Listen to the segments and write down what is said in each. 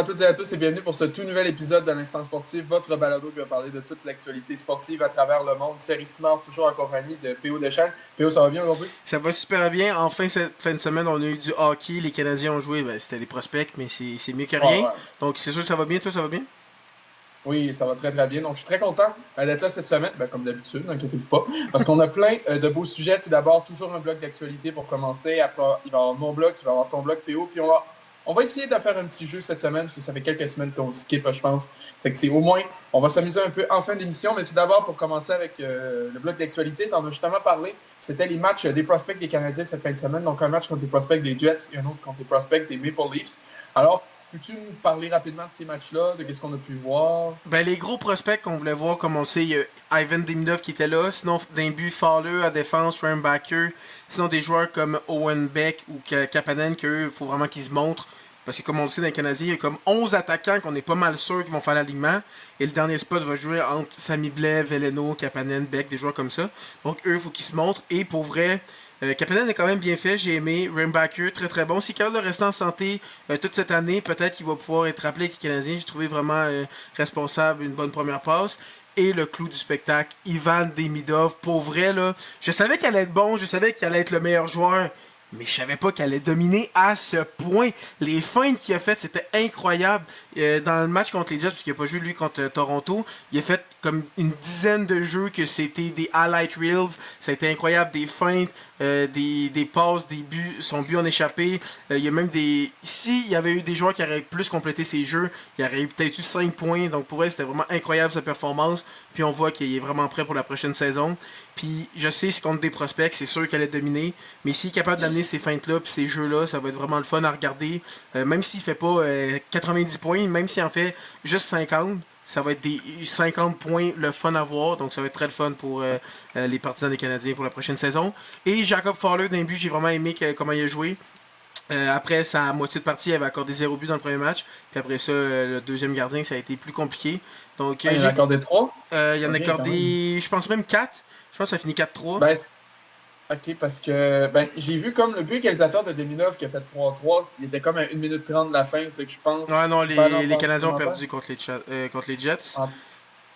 À toutes et à tous et bienvenue pour ce tout nouvel épisode de l'Instant Sportif, votre balado qui va parler de toute l'actualité sportive à travers le monde. Thierry Simard, toujours en compagnie de P.O. Deschamps. P.O., ça va bien aujourd'hui? Ça va super bien. Enfin, cette fin de semaine, on a eu du hockey. Les Canadiens ont joué. C'était des prospects, mais c'est mieux que Ouais, rien. ouais. Donc, c'est sûr que ça va bien. Toi, ça va bien? Oui, ça va très très bien. Donc, je suis très content d'être là cette semaine, comme d'habitude, n'inquiétez-vous pas, parce qu'on a plein de beaux sujets. Tout d'abord, toujours un bloc d'actualité pour commencer. Après, il va y avoir mon bloc, il va y avoir ton bloc, P.O. Puis on va essayer de faire un petit jeu cette semaine, parce que ça fait quelques semaines qu'on skip, je pense. C'est que c'est au moins, on va s'amuser un peu en fin d'émission. Mais tout d'abord, pour commencer avec le bloc d'actualité, tu en as justement parlé. C'était les matchs des prospects des Canadiens cette fin de semaine. Donc, un match contre les prospects des Jets et un autre contre les prospects des Maple Leafs. Alors, peux-tu nous parler rapidement de ces matchs-là, de ce qu'on a pu voir? Ben, les gros prospects qu'on voulait voir, comme on le sait, il y a Ivan Demidov qui était là. Sinon, d'un but, Fowler à défense, Backer. Sinon, des joueurs comme Owen Beck ou Kapanen, qu'eux, il faut vraiment qu'ils se montrent. Parce que, comme on le sait, dans les Canadiens, il y a comme 11 attaquants qu'on n'est pas mal sûr qu'ils vont faire l'alignement. Et le dernier spot va jouer entre Sami Blais, Veleno, Kapanen, Beck, des joueurs comme ça. Donc, eux, il faut qu'ils se montrent. Et pour vrai, Kapanen est quand même bien fait, j'ai aimé. Backer, très très bon. Si capable de rester en santé toute cette année, peut-être qu'il va pouvoir être rappelé avec les Canadiens. J'ai trouvé vraiment responsable, une bonne première passe. Et le clou du spectacle, Ivan Demidov, pour vrai, là, je savais qu'il allait être bon, je savais qu'il allait être le meilleur joueur, mais je savais pas qu'elle allait dominer à ce point. Les feintes qu'il a faites, c'était incroyable. Dans le match contre les Jets, parce qu'il n'a pas joué lui contre Toronto, il a fait comme une dizaine de jeux que c'était des highlight reels. Ça a été incroyable, des feintes, des passes, des buts, son but en échappé. Il y a même des. S'il y avait eu des joueurs qui auraient plus complété ces jeux, il y aurait peut-être eu 5 points. Donc pour elle, c'était vraiment incroyable sa performance. Puis on voit qu'il est vraiment prêt pour la prochaine saison. Puis je sais, c'est contre des prospects, c'est sûr qu'elle est dominée. Mais s'il est capable d'amener ces feintes-là, puis ces jeux-là, ça va être vraiment le fun à regarder. Même s'il fait pas 90 points, même s'il en fait juste 50, ça va être des 50 points le fun à voir. Donc ça va être très le fun pour les partisans des Canadiens pour la prochaine saison. Et Jacob Fowler, d'un but, j'ai vraiment aimé comment il a joué. Après sa moitié de partie, il avait accordé 0 but dans le premier match. Puis après ça, le deuxième gardien, ça a été plus compliqué. Donc, Ah, il y en a accordé trois? il y en a Ok, quand même. accordé, je pense même 4. Je pense que ça finit 4-3. Ben, ok, parce que j'ai vu comme le but égalisateur de Deminov qui a fait 3-3, il était comme à 1 minute 30 de la fin, c'est que je pense, Ouais, non, c'est pas dans le les temps Canadiens ont supplémentaire. perdu contre les Jets. En-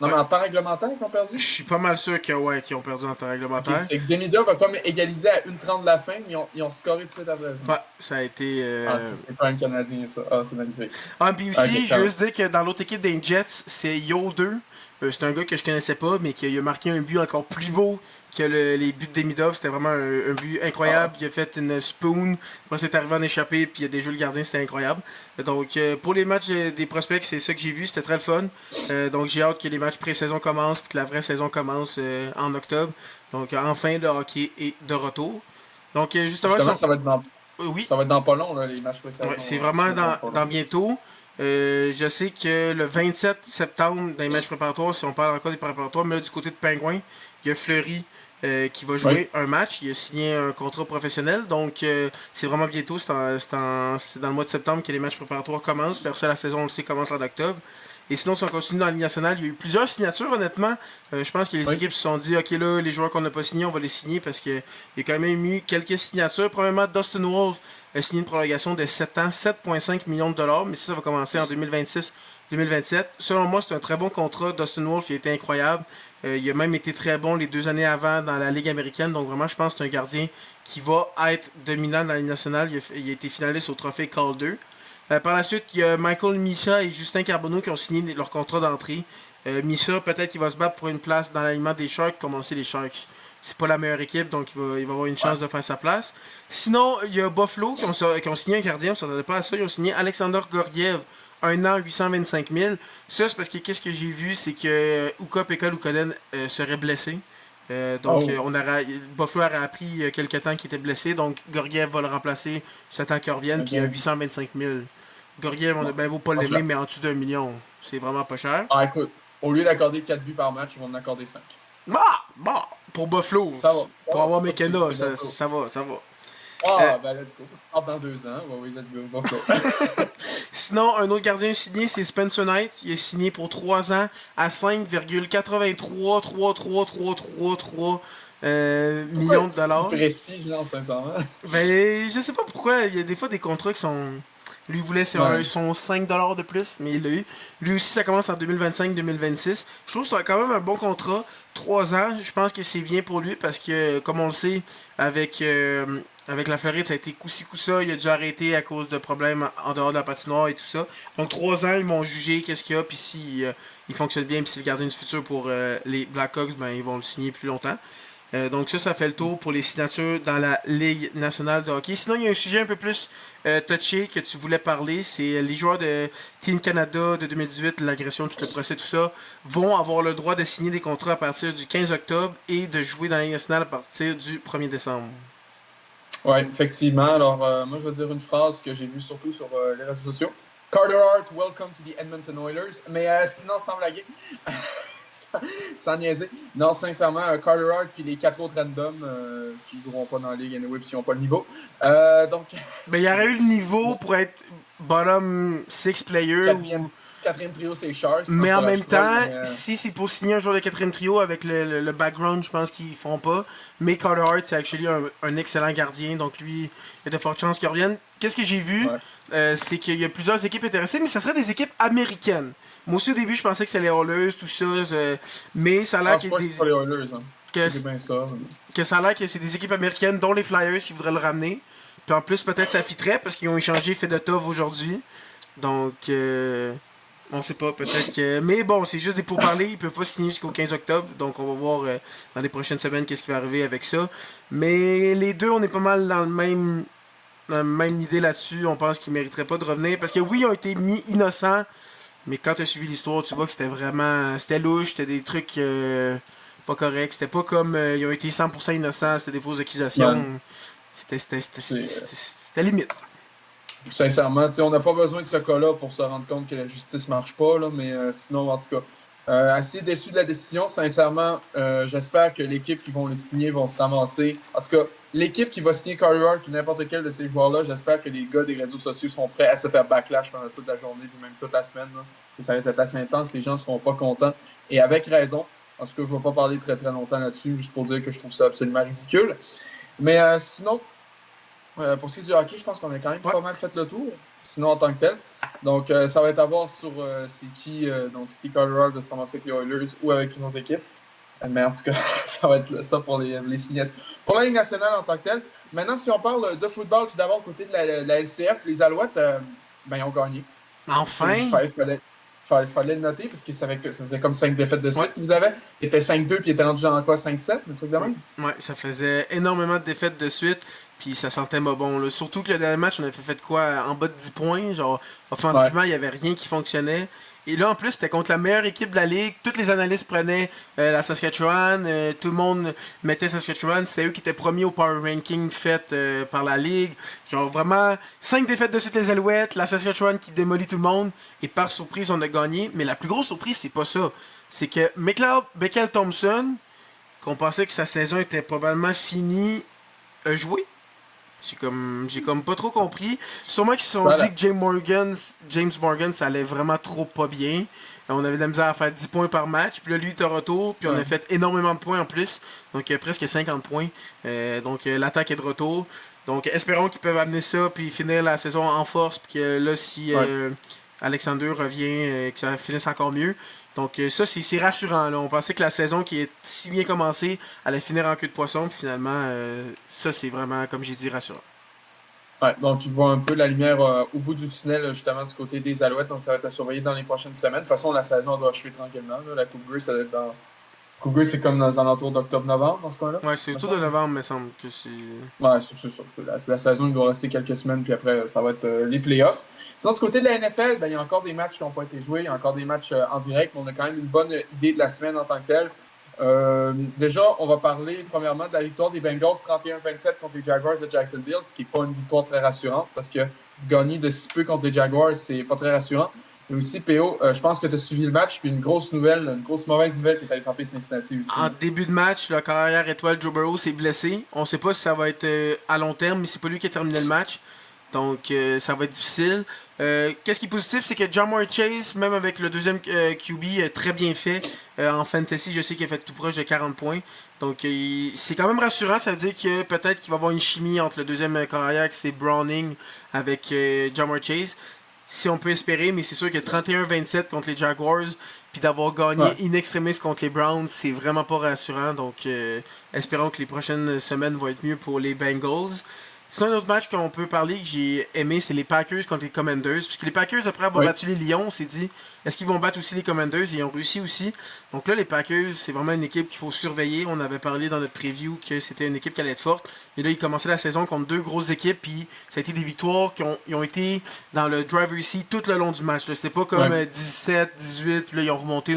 Non, Ouais, mais en temps réglementaire, ils ont je perdu? suis pas mal sûr ouais, qu'ils ont perdu en temps Ok, réglementaire. c'est que Demidov a comme égalisé à 1 30 de la fin, ils ont scoré tout de suite après. Ouais, ça a été. Ah, ça, c'est pas un Canadien, ça. Ah, c'est magnifique. Ah, puis Ok, aussi, je quand veux même. juste dire que dans l'autre équipe des Jets, c'est Yo 2. C'est un gars que je connaissais pas, mais qui a marqué un but encore plus beau que les buts de Demidov. C'était vraiment un but Ah, incroyable. Il a fait une spoon, après c'est arrivé en échappé, puis il a déjoué le gardien, c'était incroyable. Donc pour les matchs des prospects, c'est ça que j'ai vu, c'était très le fun. Donc j'ai hâte que les matchs pré-saison commencent, puis que la vraie saison commence en octobre. Donc enfin, le hockey est de retour. Donc justement, justement, oui, ça va être dans pas long, là, les matchs ouais, pré-saison, c'est si je vraiment me trompe pas. Là. dans bientôt. Je sais que le 27 septembre, dans les matchs préparatoires, si on parle encore des préparatoires, mais là, du côté de Pingouin, il y a Fleury qui va Oui. jouer un match. Il a signé un contrat professionnel. Donc, c'est vraiment bientôt. C'est dans le mois de septembre que les matchs préparatoires commencent. Puis après ça, la saison, on le sait, commence en octobre. Et sinon, si on continue dans la Ligue nationale, il y a eu plusieurs signatures, honnêtement. Je pense que les Oui. équipes se sont dit, OK, là, les joueurs qu'on n'a pas signés, on va les signer parce qu'il y a quand même eu quelques signatures. Premièrement, Dustin Wolf a signé une prolongation de 7 ans, 7,5 millions de dollars, mais ça va commencer en 2026-2027. Selon moi, c'est un très bon contrat. Dustin Wolf, il a été incroyable. Il a même été très bon les 2 années avant dans la Ligue américaine. Donc vraiment, je pense que c'est un gardien qui va être dominant dans la Ligue nationale. Il a été finaliste au trophée Calder. Par la suite, il y a Michael Misa et Justin Carbonneau qui ont signé leur contrat d'entrée. Misa, peut-être qu'il va se battre pour une place dans l'alignement des Sharks, comme on sait, les Sharks. C'est pas la meilleure équipe, donc il va avoir une Ouais. chance de faire sa place. Sinon, il y a Buffalo qui ont signé un gardien, on s'attendait pas à ça. Ils ont signé Alexander Gorgiev, 1 an, 825 000. Ça, c'est parce que qu'est-ce que j'ai vu, c'est que Uka-Pekka Lukonen serait blessé. Oh. Buffalo aurait appris il y a quelques temps qu'il était blessé, donc Gorgiev va le remplacer, j'attends qu'il revienne, puis il y a Ok. 825 000. Gorgiev, on a Bon. bien beau pas Donc l'aimer, là. mais en dessous d'1 million, c'est vraiment pas cher. Ah, écoute, au lieu d'accorder 4 buts par match, ils vont en accorder 5. Bah, pour Buffalo, Ça pour va, avoir c'est pas si pire, McKenna, c'est ça, Buffalo. ça va, ça va. Euh, Ah, ben let's go. Ah, dans 2 ans. Ouais, oui, let's go. Buffalo. Sinon, un autre gardien signé, c'est Spencer Knight. Il est signé pour 3 ans à 5,833333 Pourquoi millions de c'est si dollars. précis, genre, sincèrement? Ben, je sais pas pourquoi, il y a des fois des contrats qui sont Lui, il voulait son 5$ de plus, mais il l'a eu. Lui aussi, ça commence en 2025-2026. Je trouve que c'est quand même un bon contrat. 3 ans, je pense que c'est bien pour lui parce que, comme on le sait, avec, avec la Floride, ça a été coup-ci, coup-ça. Il a dû arrêter à cause de problèmes en dehors de la patinoire et tout ça. Donc, 3 ans, ils vont juger qu'est-ce qu'il y a. Puis si il fonctionne bien, puis c'est le gardien du futur pour les Blackhawks, ben, ils vont le signer plus longtemps. Donc ça fait le tour pour les signatures dans la Ligue nationale de hockey. Sinon, il y a un sujet un peu plus touché que tu voulais parler. C'est les joueurs de Team Canada de 2018, l'agression, tout le procès, tout ça, vont avoir le droit de signer des contrats à partir du 15 octobre et de jouer dans la Ligue nationale à partir du 1er décembre. Oui, effectivement. Alors, moi, je vais dire une phrase que j'ai vue surtout sur les réseaux sociaux. Carter Hart, welcome to the Edmonton Oilers. Mais sinon, sans blaguer, sans niaiser. Non, sincèrement, Carter Hart puis les 4 autres randoms qui joueront pas dans la ligue anyway, s'ils n'ont pas le niveau. Donc, Ben, il y aurait eu le niveau pour être bottom 6 player. Quatrième trio, c'est Sharks. Mais en même temps, si c'est pour signer un joueur de quatrième trio avec le background, je pense qu'ils feront pas. Mais Carter Hart, c'est actually un excellent gardien. Donc lui, il y a de fortes chances qu'il revienne. Qu'est-ce que j'ai vu? C'est qu'il y a plusieurs équipes intéressées, mais ça serait des équipes américaines. Moi aussi, au début, je pensais que c'était les Oilers, tout ça. Mais ça a l'air qu'il y a des... pas les Oilers, hein. Que ça a l'air que c'est des équipes américaines, dont les Flyers, qui voudraient le ramener. Puis en plus, peut-être ça fitterait, parce qu'ils ont échangé Fedotov aujourd'hui. Donc... on sait pas, peut-être que... Mais bon, c'est juste des pourparlers, ils peuvent pas signer jusqu'au 15 octobre, donc on va voir dans les prochaines semaines qu'est-ce qui va arriver avec ça. Mais les deux, on est pas mal dans la même idée là-dessus, on pense qu'ils mériteraient pas de revenir, parce que oui, ils ont été mis innocents, mais quand tu as suivi l'histoire, tu vois que c'était vraiment... C'était louche, c'était des trucs pas corrects, c'était pas comme ils ont été 100% innocents, c'était des fausses accusations. C'était limite. Sincèrement, on n'a pas besoin de ce cas-là pour se rendre compte que la justice marche pas, là, mais sinon, en tout cas, assez déçu de la décision. Sincèrement, j'espère que l'équipe qui vont les signer vont se ramasser. En tout cas, l'équipe qui va signer Carter Hart ou n'importe quel de ces joueurs-là, j'espère que les gars des réseaux sociaux sont prêts à se faire backlash pendant toute la journée, puis même toute la semaine. Là. Et ça risque d'être assez intense, les gens ne seront pas contents. Et avec raison. En tout cas, je ne vais pas parler très très longtemps là-dessus, juste pour dire que je trouve ça absolument ridicule. Mais sinon, pour ce qui est du hockey, je pense qu'on a quand même pas mal fait le tour, sinon en tant que tel. Donc, ça va être à voir sur c'est qui, donc si Carter Hart de se ramasser avec les Oilers ou avec une autre équipe. Mais en tout cas, ça va être ça pour les signatures. Pour la Ligue nationale en tant que telle, maintenant, si on parle de football, tout d'abord, côté de la LCF, les Alouettes, ils ont gagné. Enfin! Il fallait le noter parce que ça faisait comme 5 défaites de suite qu'ils avaient. Ils étaient 5-2 puis ils étaient rendus genre quoi, 5-7, un truc de même? Ouais, ça faisait énormément de défaites de suite. Puis ça sentait pas bon. Là. Surtout que le dernier match, on avait fait quoi en bas de 10 points. Genre, offensivement, il n'y avait rien qui fonctionnait. Et là, en plus, c'était contre la meilleure équipe de la ligue. Toutes les analystes prenaient la Saskatchewan. Tout le monde mettait Saskatchewan. C'était eux qui étaient premiers au power ranking fait par la ligue. Genre, vraiment, 5 défaites de suite les Alouettes. La Saskatchewan qui démolit tout le monde. Et par surprise, on a gagné. Mais la plus grosse surprise, c'est pas ça. C'est que McLeod Beckel-Thompson, qu'on pensait que sa saison était probablement finie, a joué. J'ai comme pas trop compris. Sûrement qu'ils se sont dit que James Morgan, ça allait vraiment trop pas bien. On avait de la misère à faire 10 points par match. Puis là, lui, il est retour. Puis on a fait énormément de points en plus. Donc, presque 50 points. Donc, l'attaque est de retour. Donc, espérons qu'ils peuvent amener ça. Puis finir la saison en force. Puis que là, si Alexander revient, que ça finisse encore mieux. Donc ça, c'est rassurant. Là. On pensait que la saison qui est si bien commencée allait finir en queue de poisson. Puis finalement, ça, c'est vraiment, comme j'ai dit, rassurant. Ouais, donc ils voient un peu la lumière au bout du tunnel, justement, du côté des Alouettes. Donc ça va être à surveiller dans les prochaines semaines. De toute façon, la saison doit achever tranquillement. Là. La Coupe Grey, ça doit être dans... Coupe Grey, c'est comme dans les alentours d'octobre-novembre, dans ce coin-là. Ouais, c'est autour de novembre, il me semble que c'est... Ouais, c'est ça. La saison, il doit rester quelques semaines. Puis après, ça va être les playoffs. Sinon, du côté de la NFL, il y a encore des matchs qui n'ont pas été joués. Il y a encore des matchs en direct. Mais on a quand même une bonne idée de la semaine en tant que telle. Déjà, on va parler premièrement de la victoire des Bengals 31-27 contre les Jaguars de Jacksonville, ce qui n'est pas une victoire très rassurante parce que gagner de si peu contre les Jaguars, c'est pas très rassurant. Et aussi, PO, je pense que tu as suivi le match, puis une grosse mauvaise nouvelle qui est allée frapper Cincinnati aussi. En début de match, le carrière étoile Joe Burrow s'est blessé. On ne sait pas si ça va être à long terme, mais c'est pas lui qui a terminé le match. Donc, ça va être difficile. Qu'est-ce qui est positif, c'est que Jamar Chase, même avec le deuxième QB, très bien fait. En fantasy, je sais qu'il a fait tout proche de 40 points. Donc, c'est quand même rassurant. Ça veut dire que peut-être qu'il va y avoir une chimie entre le deuxième carrière, qui c'est Browning, avec Jamar Chase. Si on peut espérer, mais c'est sûr que 31-27 contre les Jaguars, puis d'avoir gagné Ouais. in extremis contre les Browns, c'est vraiment pas rassurant. Donc, espérons que les prochaines semaines vont être mieux pour les Bengals. Sinon, un autre match qu'on peut parler que j'ai aimé, c'est les Packers contre les Commanders. Puisque les Packers, après avoir Oui. battu les Lions, on s'est dit, est-ce qu'ils vont battre aussi les Commanders? Et ils ont réussi aussi. Donc là, les Packers, c'est vraiment une équipe qu'il faut surveiller. On avait parlé dans notre preview que c'était une équipe qui allait être forte. Mais là, ils commençaient la saison contre deux grosses équipes. Puis ça a été des victoires qui ils ont été dans le driver's seat tout le long du match. Là. C'était pas comme Ouais. 17, 18. Puis là, ils ont remonté.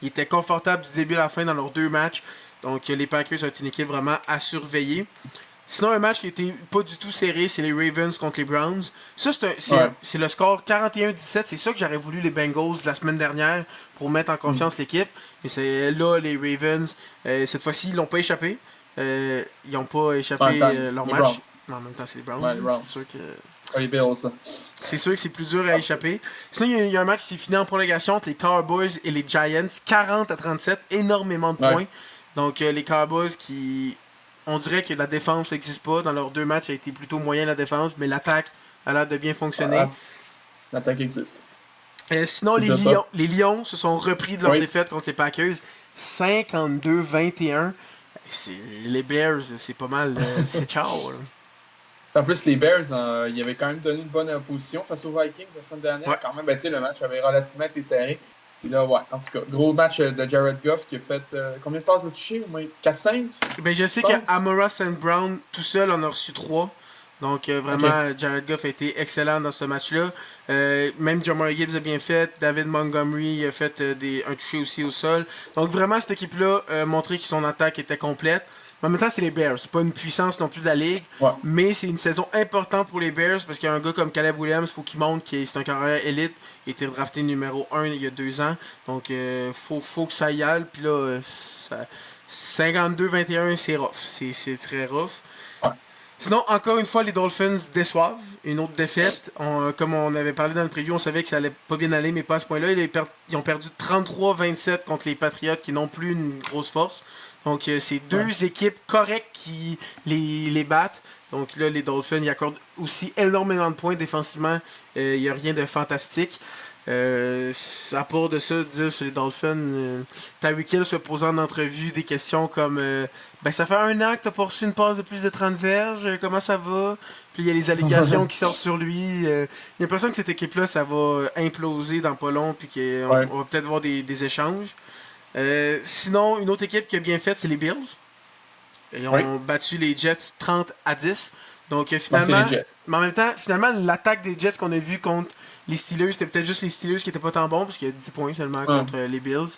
Ils étaient confortables du début à la fin dans leurs deux matchs. Donc les Packers ont été une équipe vraiment à surveiller. Sinon, un match qui était pas du tout serré, c'est les Ravens contre les Browns. Ça, Ouais. c'est le score 41-17. C'est ça que j'aurais voulu les Bengals la semaine dernière pour mettre en Mm. confiance l'équipe. Mais c'est là, les Ravens, cette fois-ci, ils l'ont pas échappé. Ils n'ont pas En même échappé temps, leur les match. Browns. Mais en même temps, c'est les Browns. Ouais, les Browns. Pas les Bills, ça. C'est sûr que c'est plus dur à échapper. Sinon, il y a un match qui s'est fini en prolongation entre les Cowboys et les Giants. 40-37, énormément de Ouais. points. Donc, les Cowboys qui. On dirait que la défense n'existe pas. Dans leurs deux matchs, a été plutôt moyen la défense, mais l'attaque a l'air de bien fonctionner. Ah, l'attaque existe. Sinon, C'est déjà ça. Les Lions se sont repris de leur Oui. défaite contre les Packers. 52-21. Les Bears, c'est pas mal. C'est ciao. Là. En plus, les Bears, ils avaient quand même donné une bonne opposition face aux Vikings la semaine dernière. Ouais. Quand même, ben, tu sais, le match avait relativement été serré. Puis là, ouais, en tout cas, gros match de Jared Goff qui a fait combien de passes de toucher? Au moins 4-5, Ben, je sais je pense. qu'Amara St. Brown, tout seul, en a reçu 3. Donc, vraiment, Ok. Jared Goff a été excellent dans ce match-là. Même Jamar Gibbs a bien fait. David Montgomery a fait un touché aussi au sol. Donc, vraiment, cette équipe-là a montré que son attaque était complète. Mais en même temps, c'est les Bears. C'est pas une puissance non plus de la ligue. Ouais. Mais c'est une saison importante pour les Bears parce qu'il y a un gars comme Caleb Williams, il faut qu'il montre que c'est un carrière élite. Il a été drafté numéro 1 il y a 2 ans. Donc, faut que ça y aille. Puis là, 52-21, c'est rough. C'est très rough. Ouais. Sinon, encore une fois, les Dolphins déçoivent. Une autre défaite. Comme on avait parlé dans le preview, on savait que ça allait pas bien aller, mais pas à ce point-là. Ils ont perdu 33-27 contre les Patriots qui n'ont plus une grosse force. Donc, c'est Ouais. deux équipes correctes qui les battent. Donc là, les Dolphins, ils accordent aussi énormément de points défensivement. Il n'y a rien de fantastique. À part de ça, dire sur les Dolphins, Tyreek Hill se posant en entrevue des questions comme ben ça fait un an que t'as pas reçu une passe de plus de 30 verges, comment ça va? Puis il y a les allégations qui sortent sur lui. J'ai l'impression que cette équipe-là, ça va imploser dans pas long, puis Ouais. qu'on va peut-être voir des échanges. Sinon, une autre équipe qui a bien fait, c'est les Bills. Ils Oui. ont battu les Jets 30-10. Donc Ben, c'est finalement, les Jets. mais en même temps, finalement, l'attaque des Jets qu'on a vu contre les Steelers, c'était peut-être juste les Steelers qui étaient pas tant bons, parce qu'il y a 10 points seulement Ouais. contre les Bills.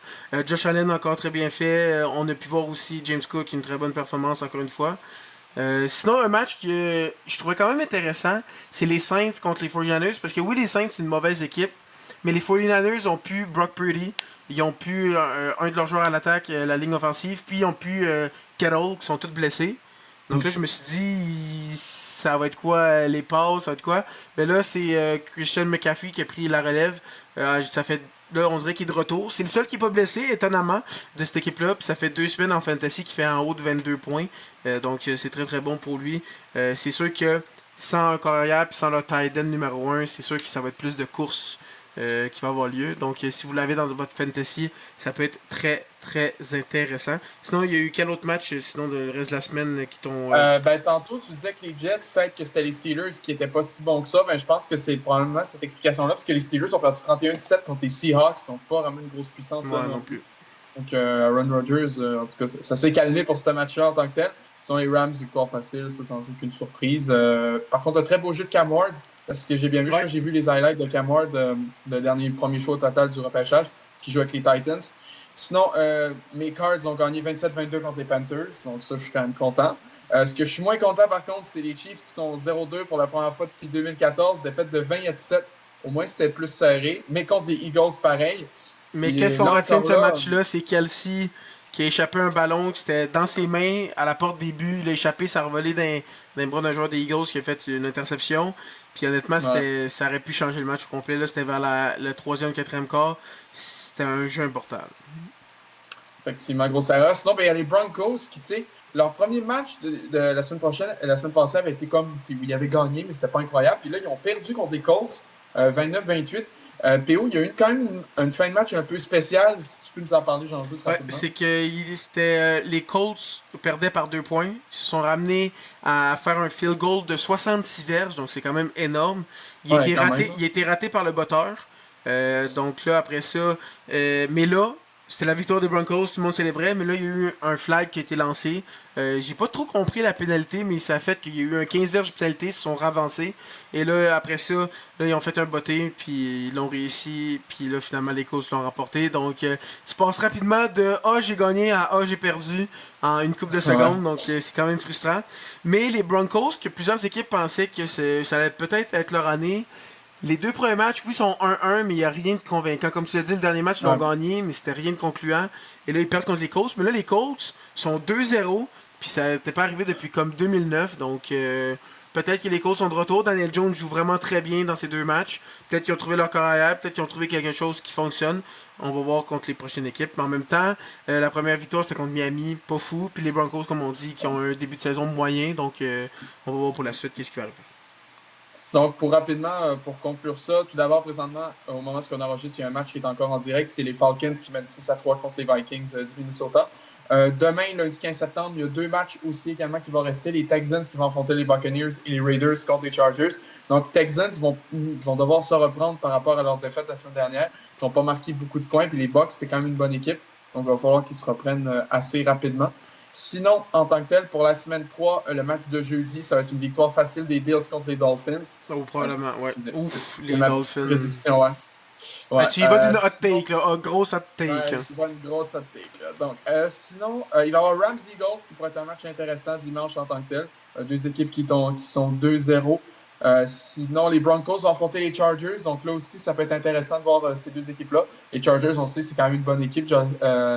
Josh Allen encore très bien fait. On a pu voir aussi James Cook, une très bonne performance encore une fois. Sinon, un match que je trouvais quand même intéressant, c'est les Saints contre les 49ers, parce que oui, les Saints, c'est une mauvaise équipe, mais les 49ers ont pu Brock Purdy, ils ont pu un de leurs joueurs à l'attaque, la ligne offensive, puis ils ont pu Kettle, qui sont tous blessés. Donc Mm. là, je me suis dit, ça va être quoi les passes, ça va être quoi? Mais là, c'est Christian McCaffrey qui a pris la relève. Ça fait, là, on dirait qu'il est de retour. C'est le seul qui n'est pas blessé, étonnamment, de cette équipe-là. Puis ça fait 2 semaines en fantasy qu'il fait en haut de 22 points. Donc c'est très très bon pour lui. C'est sûr que sans un carrière puis sans leur tight end numéro 1, c'est sûr que ça va être plus de courses qui va avoir lieu. Donc si vous l'avez dans votre fantasy, ça peut être très très intéressant. Sinon, il y a eu quel autre match, sinon le reste de la semaine, qui t'ont... Ben, tantôt, tu disais que les Jets, peut-être que c'était les Steelers qui n'étaient pas si bons que ça. Ben, je pense que c'est probablement cette explication-là, parce que les Steelers ont perdu 31-17 contre les Seahawks, donc pas vraiment une grosse puissance là Ouais, non non plus. plus. Donc, Aaron Rodgers, en tout cas, ça s'est calmé pour ce match-là en tant que tel. Sinon, les Rams, victoire facile, ça sans aucune surprise. Par contre, un très beau jeu de Cam Ward, parce que j'ai bien vu, Ouais. j'ai vu les highlights de Cam Ward, le premier choix au total du repêchage, qui joue avec les Titans. Sinon, mes Cards ont gagné 27-22 contre les Panthers, donc ça, je suis quand même content. Ce que je suis moins content, par contre, c'est les Chiefs qui sont 0-2 pour la première fois depuis 2014, défaite de 20-17. Au moins, c'était plus serré, mais contre les Eagles, pareil. Mais Et qu'est-ce qu'on là, retient de ce encore là, match-là? C'est Kelsey qui a échappé un ballon qui était dans ses mains à la porte des buts. Il a échappé, ça a revolé d'un bras d'un joueur des Eagles qui a fait une interception. Puis honnêtement, Ouais. ça aurait pu changer le match au complet. Là, c'était vers le troisième, quatrième quart. C'était un jeu important. Effectivement, grosse erreur. Sinon, ben, il y a les Broncos qui, tu sais, leur premier match de la semaine passée avait été comme, tu sais, ils avaient gagné, mais c'était pas incroyable. Puis là, ils ont perdu contre les Colts, 29-28. PO, il y a eu quand même une fin de match un peu spéciale. Si tu peux nous en parler, genre, juste Ouais, rapidement. c'est que les Colts perdaient par 2 points. Ils se sont ramenés à faire un field goal de 66 verges, donc c'est quand même énorme. Ouais, quand même. Il a été raté par le botteur. Donc là, après ça, mais là, c'était la victoire des Broncos, tout le monde célébrait, mais là, il y a eu un flag qui a été lancé. J'ai pas trop compris la pénalité, mais ça a fait qu'il y a eu un 15 verges de pénalité, ils se sont ravancés. Et là, après ça, là, ils ont fait un botté, puis ils l'ont réussi, puis là, finalement, les Colts l'ont remporté. Donc, tu passes rapidement de Ah, j'ai gagné à Ah, j'ai perdu en une couple de Ouais. secondes, donc c'est quand même frustrant. Mais les Broncos, que plusieurs équipes pensaient que ça allait peut-être être leur année, les 2 premiers matchs, oui, sont 1-1, mais il n'y a rien de convaincant. Comme tu l'as dit, le dernier match, ils l'ont Ouais. gagné, mais c'était rien de concluant. Et là, ils perdent contre les Colts. Mais là, les Colts sont 2-0, puis ça n'était pas arrivé depuis comme 2009. Donc, peut-être que les Colts sont de retour. Daniel Jones joue vraiment très bien dans ces 2 matchs. Peut-être qu'ils ont trouvé leur carrière, peut-être qu'ils ont trouvé quelque chose qui fonctionne. On va voir contre les prochaines équipes. Mais en même temps, la première victoire, c'était contre Miami, pas fou. Puis les Broncos, comme on dit, qui ont un début de saison moyen. Donc, on va voir pour la suite qu'est-ce qui va arriver. Donc, pour rapidement, pour conclure ça, tout d'abord, présentement, au moment où on enregistre, il y a un match qui est encore en direct. C'est les Falcons qui mènent 6-3 contre les Vikings du Minnesota. Demain, lundi 15 septembre, il y a 2 matchs aussi également qui vont rester. Les Texans qui vont affronter les Buccaneers et les Raiders contre les Chargers. Donc, Texans vont devoir se reprendre par rapport à leur défaite la semaine dernière. Ils n'ont pas marqué beaucoup de points. Puis les Bucks, c'est quand même une bonne équipe. Donc, il va falloir qu'ils se reprennent assez rapidement. Sinon, en tant que tel, pour la semaine 3, le match de jeudi, ça va être une victoire facile des Bills contre les Dolphins. Oh, probablement, ouais. Excusez, Ouf, c'était les ma petite Dolphins. prédiction, ouais. Ah, Ouais, tu y vas d'une hot sinon, take, là. Oh, grosse hot take, ouais, là. je vois une grosse hot take, là. Donc, sinon, il va y avoir Rams Eagles qui pourrait être un match intéressant dimanche en tant que tel. Deux équipes qui sont 2-0. Sinon, les Broncos vont affronter les Chargers. Donc là aussi, ça peut être intéressant de voir ces deux équipes-là. Les Chargers, on sait, c'est quand même une bonne équipe.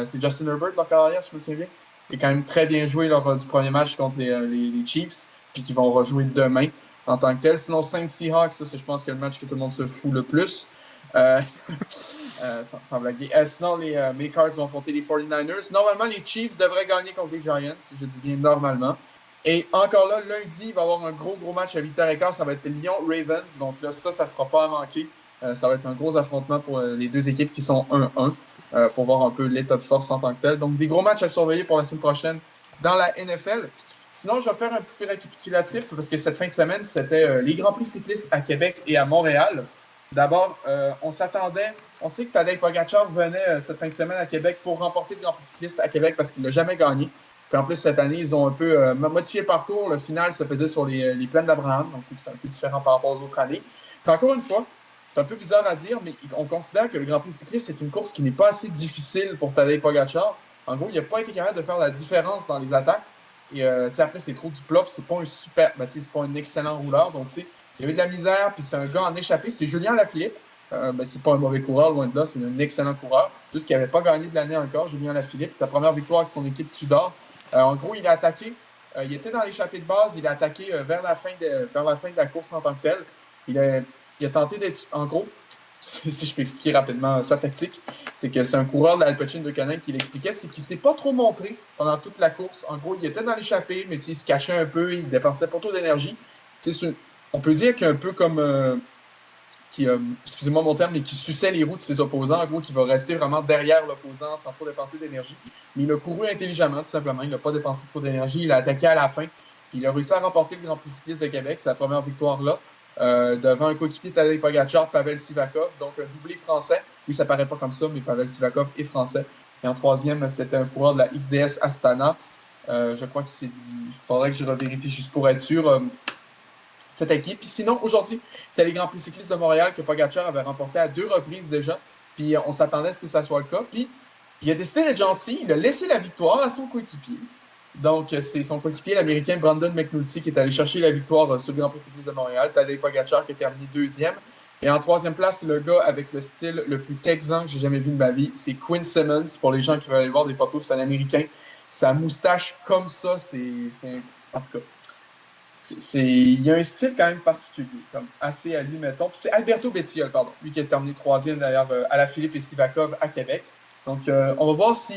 C'est Justin Herbert, leur carrière, si je me souviens bien. Il est quand même très bien joué lors du premier match contre les Chiefs, puis qui vont rejouer demain en tant que tel. Sinon, Saints Seahawks, ça, c'est, je pense, que le match que tout le monde se fout le plus. Euh, sans blaguer. Sinon, les Cards vont affronter les 49ers. Normalement, les Chiefs devraient gagner contre les Giants, si je dis bien normalement. Et encore là, lundi, il va y avoir un gros match à 8h15. Ça va être Lyon-Ravens. Donc là, ça ne sera pas à manquer. Ça va être un gros affrontement pour les deux équipes qui sont 1-1 pour voir un peu l'état de force en tant que tel. Donc, des gros matchs à surveiller pour la semaine prochaine dans la NFL. Sinon, je vais faire un petit récapitulatif parce que cette fin de semaine, c'était les Grands Prix cyclistes à Québec et à Montréal. D'abord, on sait que Tadej Pogacar venait cette fin de semaine à Québec pour remporter le Grand Prix cycliste à Québec parce qu'il ne l'a jamais gagné. Puis en plus, cette année, ils ont un peu modifié le parcours. Le final se faisait sur les plaines d'Abraham, donc c'est un peu différent par rapport aux autres années. Puis encore une fois, c'est un peu bizarre à dire, mais on considère que le Grand Prix cycliste, c'est une course qui n'est pas assez difficile pour Tadej Pogacar. En gros, il n'a pas été capable de faire la différence dans les attaques. Et après, c'est trop du plat, c'est pas un super, c'est pas un excellent rouleur. Donc, il y avait de la misère, puis c'est un gars en échappé. C'est Julien Lafilippe. C'est pas un mauvais coureur, loin de là, c'est un excellent coureur. Juste qu'il n'avait pas gagné de l'année encore, Julien Lafilippe. C'est sa première victoire avec son équipe Tudor. En gros, il a attaqué. Il était dans l'échappée de base, il a attaqué vers la fin de la course en tant que telle. Il a, il a tenté d'être. En gros, si je peux expliquer rapidement sa tactique, c'est que c'est un coureur de l'Alpecin de Canin qui l'expliquait, c'est qu'il ne s'est pas trop montré pendant toute la course. En gros, il était dans l'échappée, mais il se cachait un peu, il dépensait pas trop d'énergie. On peut dire qu'un peu comme excusez-moi mon terme, mais qui suçait les roues de ses opposants, en gros, qui va rester vraiment derrière l'opposant sans trop dépenser d'énergie. Mais il a couru intelligemment, tout simplement. Il n'a pas dépensé trop d'énergie. Il a attaqué à la fin. Il a réussi à remporter le Grand Prix cycliste de Québec. C'est la première victoire là. Devant un coéquipier Tadej Pogacar, Pavel Sivakov, donc un doublé français. Lui, ça paraît pas comme ça, mais Pavel Sivakov est français. Et en troisième, c'était un coureur de la XDS Astana. Je crois que c'est dit. Il faudrait que je revérifie juste pour être sûr. Cette équipe. Puis sinon, aujourd'hui, c'est les Grands Prix cyclistes de Montréal que Pogacar avait remporté à 2 reprises déjà. Puis on s'attendait à ce que ça soit le cas. Puis il a décidé d'être gentil. Il a laissé la victoire à son coéquipier. Donc, c'est son coéquipier, l'Américain Brandon McNulty, qui est allé chercher la victoire sur le Grand Prix cycliste de Montréal. Tadej Pogacar qui a terminé deuxième. Et en troisième place, le gars avec le style le plus texan que j'ai jamais vu de ma vie, c'est Quinn Simmons. Pour les gens qui veulent aller voir des photos, c'est un Américain. Sa moustache comme ça, en tout cas, Il y a un style quand même particulier, comme assez à lui, mettons. Puis c'est Alberto Bettiol, pardon, lui qui a terminé troisième d'ailleurs à la Philippe et Sivakov à Québec. Donc, on va voir si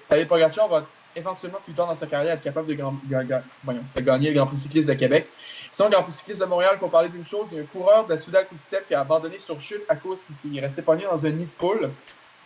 Tadej Pogacar va éventuellement plus tard dans sa carrière être capable de gagner le Grand Prix cycliste de Québec. Sinon, le Grand Prix cycliste de Montréal, il faut parler d'une chose. Il y a un coureur de la Soudal Quick-Step qui a abandonné sur chute à cause qu'il est resté pogné dans un nid de poule.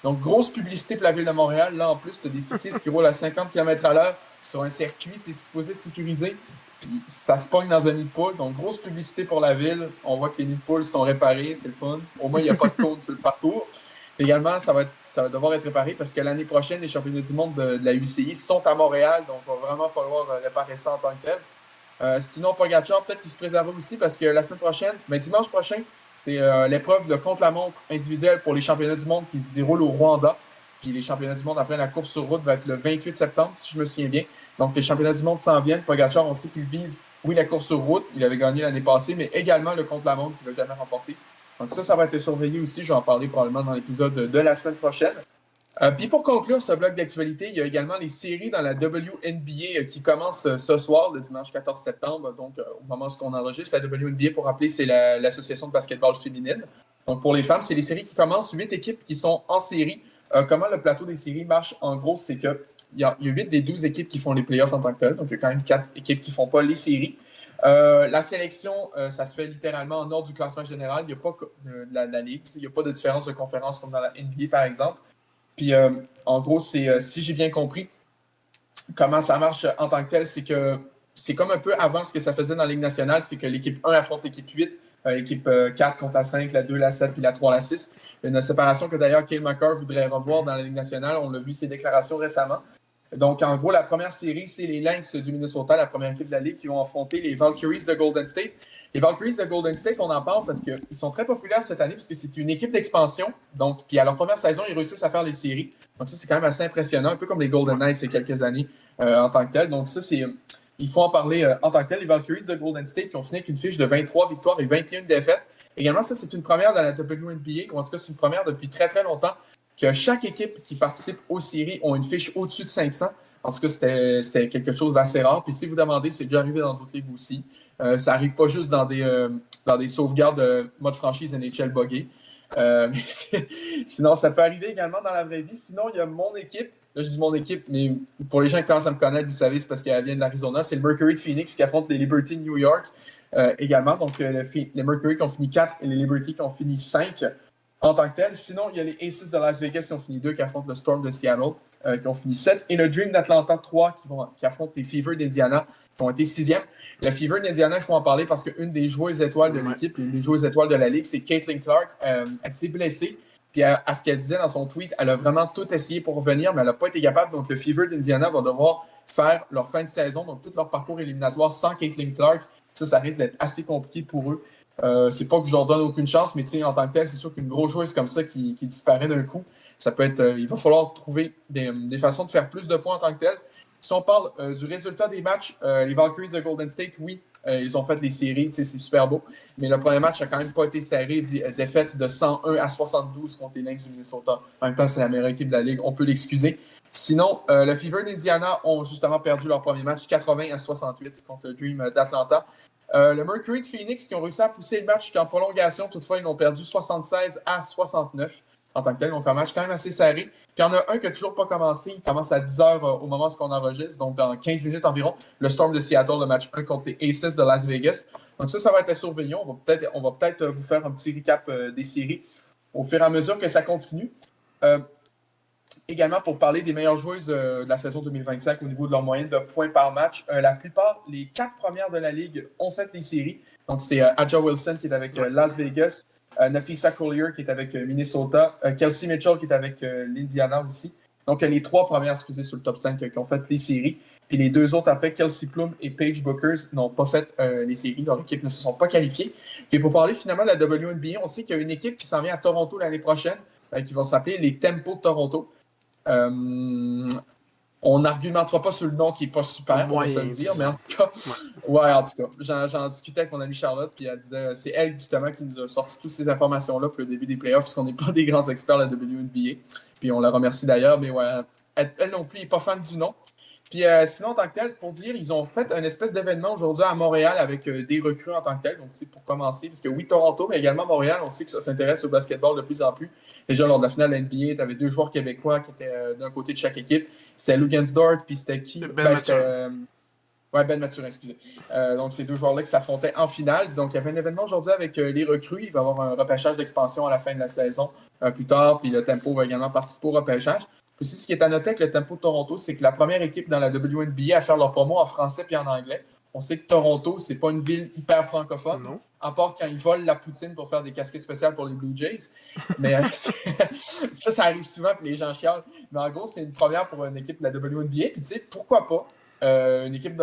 Donc, grosse publicité pour la ville de Montréal. Là, en plus, tu as des cyclistes qui roulent à 50 km/h sur un circuit, c'est supposé être sécurisé. Puis ça se pogne dans un nid de poule. Donc, grosse publicité pour la ville. On voit que les nids de poule sont réparés, c'est le fun. Au moins, il n'y a pas de cône sur le parcours. Puis également, ça va devoir être réparé parce que l'année prochaine, les championnats du monde de la UCI sont à Montréal. Donc, il va vraiment falloir réparer ça en tant que tel. Sinon, Pogacar, peut-être qu'il se préserve aussi parce que la semaine prochaine, dimanche prochain, c'est l'épreuve de contre-la-montre individuelle pour les championnats du monde qui se déroulent au Rwanda. Puis les championnats du monde après la course sur route va être le 28 septembre, si je me souviens bien. Donc les championnats du monde s'en viennent. Pogacar, on sait qu'il vise, oui, la course sur route, il avait gagné l'année passée, mais également le contre-la-montre qu'il n'a jamais remporté. Donc ça va être surveillé aussi. Je vais en parler probablement dans l'épisode de la semaine prochaine. Puis pour conclure ce bloc d'actualité, il y a également les séries dans la WNBA qui commencent ce soir, le dimanche 14 septembre. Donc, au moment où on enregistre, la WNBA, pour rappeler, c'est l'association de basketball féminine. Donc, pour les femmes, c'est les séries qui commencent, 8 équipes qui sont en série. Comment le plateau des séries marche, en gros, c'est qu'il y a 8 des 12 équipes qui font les playoffs en tant que telles. Donc, il y a quand même 4 équipes qui ne font pas les séries. La sélection, ça se fait littéralement en ordre du classement général. Il n'y a pas de la ligue. Il n'y a pas de différence de conférence comme dans la NBA, par exemple. Puis, en gros, si j'ai bien compris comment ça marche en tant que tel, c'est que c'est comme un peu avant ce que ça faisait dans la Ligue nationale, c'est que l'équipe 1 affronte l'équipe 8, l'équipe 4 contre la 5, la 2, la 7, puis la 3, la 6. Une séparation que d'ailleurs Cale Makar voudrait revoir dans la Ligue nationale. On a vu ses déclarations récemment. Donc, en gros, la première série, c'est les Lynx du Minnesota, la première équipe de la Ligue, qui vont affronter les Valkyries de Golden State. Les Valkyries de Golden State, on en parle parce qu'ils sont très populaires cette année parce que c'est une équipe d'expansion. Donc, puis à leur première saison, ils réussissent à faire les séries. Donc, ça, c'est quand même assez impressionnant, un peu comme les Golden Knights il y a quelques années en tant que tel. Donc, ça, il faut en parler en tant que tel. Les Valkyries de Golden State qui ont fini avec une fiche de 23 victoires et 21 défaites. Également, ça, c'est une première dans la WNBA, ou en tout cas, c'est une première depuis très, très longtemps, que chaque équipe qui participe aux séries ont une fiche au-dessus de 500. En tout cas, c'était quelque chose d'assez rare. Puis si vous demandez, c'est déjà arrivé dans d'autres ligues aussi. Ça n'arrive pas juste dans des sauvegardes mode franchise NHL buggé. Sinon, ça peut arriver également dans la vraie vie. Sinon, il y a mon équipe. Là, je dis mon équipe, mais pour les gens qui commencent à me connaître, vous savez, c'est parce qu'elle vient de l'Arizona. C'est le Mercury de Phoenix qui affronte les Liberty de New York également. Donc, les Mercury qui ont fini 4 et les Liberty qui ont fini 5 en tant que tel. Sinon, il y a les Aces de Las Vegas qui ont fini 2, qui affrontent le Storm de Seattle, qui ont fini 7. Et le Dream d'Atlanta 3 qui affrontent les Fever d'Indiana, qui ont été 6e. Le Fever d'Indiana, il faut en parler parce qu'une des joueuses étoiles de l'équipe, une des joueuses étoiles de la Ligue, c'est Caitlin Clark. Elle s'est blessée. Puis à ce qu'elle disait dans son tweet, elle a vraiment tout essayé pour revenir, mais elle n'a pas été capable. Donc le Fever d'Indiana va devoir faire leur fin de saison, donc tout leur parcours éliminatoire sans Caitlin Clark. Ça risque d'être assez compliqué pour eux. C'est pas que je leur donne aucune chance, mais en tant que tel, c'est sûr qu'une grosse joueuse comme ça qui disparaît d'un coup, ça peut être. Il va falloir trouver des façons de faire plus de points en tant que tel. Si on parle du résultat des matchs, les Valkyries de Golden State, oui, ils ont fait les séries, c'est super beau. Mais le premier match n'a quand même pas été serré. Défaite de 101 à 72 contre les Lynx du Minnesota. En même temps, c'est la meilleure équipe de la Ligue, on peut l'excuser. Sinon, le Fever d'Indiana ont justement perdu leur premier match 80 à 68 contre le Dream d'Atlanta. Le Mercury de Phoenix qui ont réussi à pousser le match jusqu'en prolongation. Toutefois, ils l'ont perdu 76 à 69 en tant que tel. Donc, un match quand même assez serré. Puis, il y en a un qui n'a toujours pas commencé. Il commence à 10h au moment où on enregistre. Donc, dans 15 minutes environ, le Storm de Seattle, le match 1 contre les Aces de Las Vegas. Donc, ça va être à surveiller. On va peut-être vous faire un petit recap des séries au fur et à mesure que ça continue. Également, pour parler des meilleures joueuses de la saison 2025 au niveau de leur moyenne de points par match, la plupart, les 4 premières de la Ligue ont fait les séries. Donc, c'est Aja Wilson qui est avec Las Vegas, Nafisa Collier qui est avec Minnesota, Kelsey Mitchell qui est avec l'Indiana aussi. Donc, les 3 premières, sur le top 5 qui ont fait les séries. Puis les 2 autres après, Kelsey Plum et Paige Bookers, n'ont pas fait les séries. Leur équipe ne se sont pas qualifiées. Puis pour parler finalement de la WNBA, on sait qu'il y a une équipe qui s'en vient à Toronto l'année prochaine, qui va s'appeler les Tempo de Toronto. On n'argumentera pas sur le nom qui n'est pas super, on va se le dire, mais en tout cas, j'en discutais avec mon amie Charlotte, puis elle disait, c'est elle justement qui nous a sorti toutes ces informations-là pour le début des playoffs, parce qu'on n'est pas des grands experts de la WNBA, puis on la remercie d'ailleurs, mais ouais, elle non plus n'est pas fan du nom. Puis sinon, en tant que tel, pour dire, ils ont fait un espèce d'événement aujourd'hui à Montréal avec des recrues en tant que tel. Donc, c'est pour commencer, parce que oui, Toronto, mais également Montréal, on sait que ça s'intéresse au basketball de plus en plus. Déjà, lors de la finale de NBA, tu avais 2 joueurs québécois qui étaient d'un côté de chaque équipe. C'était Lugansdort, puis c'était qui? Ben C'était Mathurin. ouais, Ben Mathurin, excusez. Donc, ces 2 joueurs-là qui s'affrontaient en finale. Donc, il y avait un événement aujourd'hui avec les recrues. Il va y avoir un repêchage d'expansion à la fin de la saison plus tard. Puis le Tempo va également participer au repêchage. Puis aussi, ce qui est à noter avec le Tempo de Toronto, c'est que la première équipe dans la WNBA à faire leur promo en français puis en anglais. On sait que Toronto, c'est pas une ville hyper francophone, Non. à part quand ils volent la poutine pour faire des casquettes spéciales pour les Blue Jays. Mais ça arrive souvent, puis les gens chialent. Mais en gros, c'est une première pour une équipe de la WNBA. Puis tu sais, pourquoi pas une équipe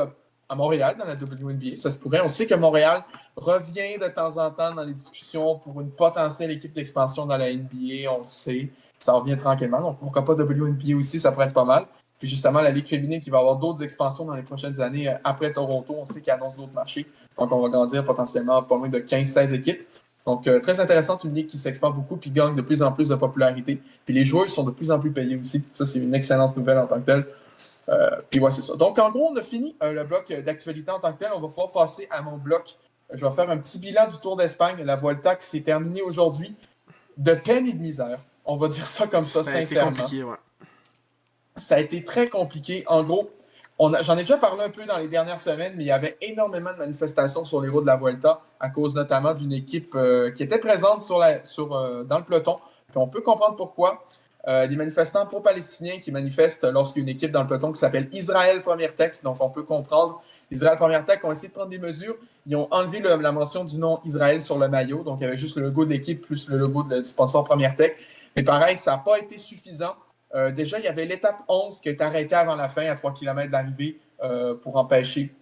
à Montréal dans la WNBA. Ça se pourrait. On sait que Montréal revient de temps en temps dans les discussions pour une potentielle équipe d'expansion dans la NBA. On le sait. Ça revient tranquillement. Donc, pourquoi pas WNBA aussi, ça pourrait être pas mal. Puis justement, la Ligue féminine qui va avoir d'autres expansions dans les prochaines années après Toronto. On sait qu'ils annoncent d'autres marchés. Donc, on va grandir potentiellement pas moins de 15-16 équipes. Donc, très intéressante, une ligue qui s'expand beaucoup puis gagne de plus en plus de popularité. Puis les joueurs sont de plus en plus payés aussi. Ça, c'est une excellente nouvelle en tant que telle. Puis ouais, c'est ça. Donc, en gros, on a fini le bloc d'actualité en tant que tel. On va pouvoir passer à mon bloc. Je vais faire un petit bilan du Tour d'Espagne, la Vuelta qui s'est terminée aujourd'hui de peine et de misère. On va dire ça comme ça, Ça a été sincèrement. compliqué, ouais. Ça a été très compliqué. En gros, j'en ai déjà parlé un peu dans les dernières semaines, mais il y avait énormément de manifestations sur les routes de la Vuelta à cause notamment d'une équipe qui était présente dans le peloton. Puis on peut comprendre pourquoi. Des manifestants pro-palestiniens qui manifestent lorsqu'il y a une équipe dans le peloton qui s'appelle Israël Première Tech. Donc, on peut comprendre. Israël Première Tech ont essayé de prendre des mesures. Ils ont enlevé la mention du nom Israël sur le maillot. Donc, il y avait juste le logo de l'équipe plus le logo du sponsor Première Tech. Mais pareil, ça n'a pas été suffisant. Déjà, il y avait l'étape 11 qui a été arrêtée avant la fin, à 3 km de l'arrivée, pour empêcher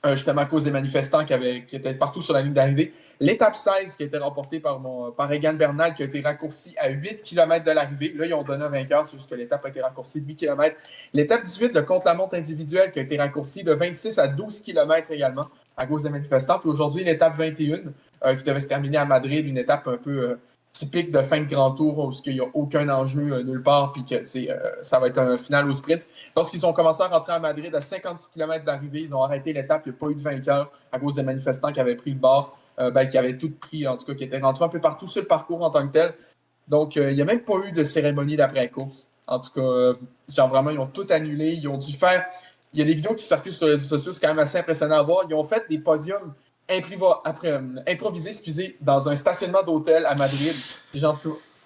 justement à cause des manifestants qui étaient partout sur la ligne d'arrivée. L'étape 16 qui a été remportée par Egan Bernal, qui a été raccourcie à 8 km de l'arrivée. Là, ils ont donné un vainqueur, c'est juste que l'étape a été raccourcie de 8 km. L'étape 18, le contre-la-montre individuel, qui a été raccourci de 26 à 12 km également, à cause des manifestants. Puis aujourd'hui, l'étape 21, qui devait se terminer à Madrid, une étape un peu typique de fin de grand tour, où il n'y a aucun enjeu nulle part, puis que ça va être un final au sprint. Lorsqu'ils ont commencé à rentrer à Madrid à 56 km d'arrivée, ils ont arrêté l'étape, il n'y a pas eu de vainqueur à cause des manifestants qui avaient pris le bord, qui avaient tout pris, en tout cas, qui étaient rentrés un peu partout sur le parcours en tant que tel. Donc, il n'y a même pas eu de cérémonie d'après-course. En tout cas, genre vraiment, ils ont tout annulé. Ils ont dû faire... Il y a des vidéos qui circulent sur les réseaux sociaux, c'est quand même assez impressionnant à voir. Ils ont fait des podiums improvisés, dans un stationnement d'hôtel à Madrid. Genre,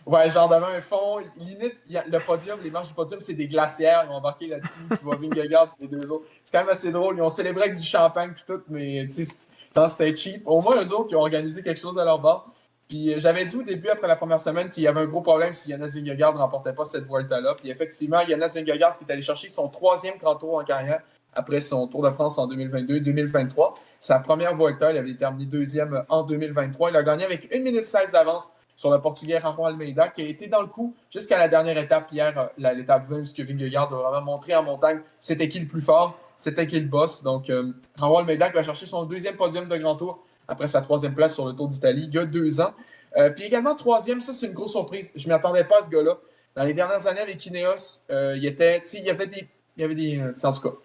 ouais, genre devant un fond, limite, le podium, les marches du podium, c'est des glacières, ils ont embarqué là-dessus, tu vois Vingegaard et les 2 autres. C'est quand même assez drôle, ils ont célébré avec du champagne puis tout, mais tu sais, c'était cheap. Au moins, eux autres, ils ont organisé quelque chose de leur bord. Puis j'avais dit au début, après la première semaine, qu'il y avait un gros problème si Jonas Vingegaard ne remportait pas cette Vuelta-là. Puis effectivement, Jonas Vingegaard qui est allé chercher son 3e grand tour en carrière après son Tour de France en 2022-2023. Sa première Vuelta, il avait terminé 2e en 2023. Il a gagné avec 1 minute 16 d'avance sur le Portugais Raul Almeida, qui a été dans le coup jusqu'à la dernière étape hier, l'étape 20, où Vingegaard a vraiment montré en montagne c'était qui le plus fort, c'était qui le boss. Donc, Raul Almeida qui va chercher son 2e podium de grand tour après sa 3e place sur le Tour d'Italie il y a 2 ans. Puis également, 3e, ça c'est une grosse surprise. Je ne m'y attendais pas à ce gars-là. Dans les dernières années avec Ineos, il y avait des en tout cas,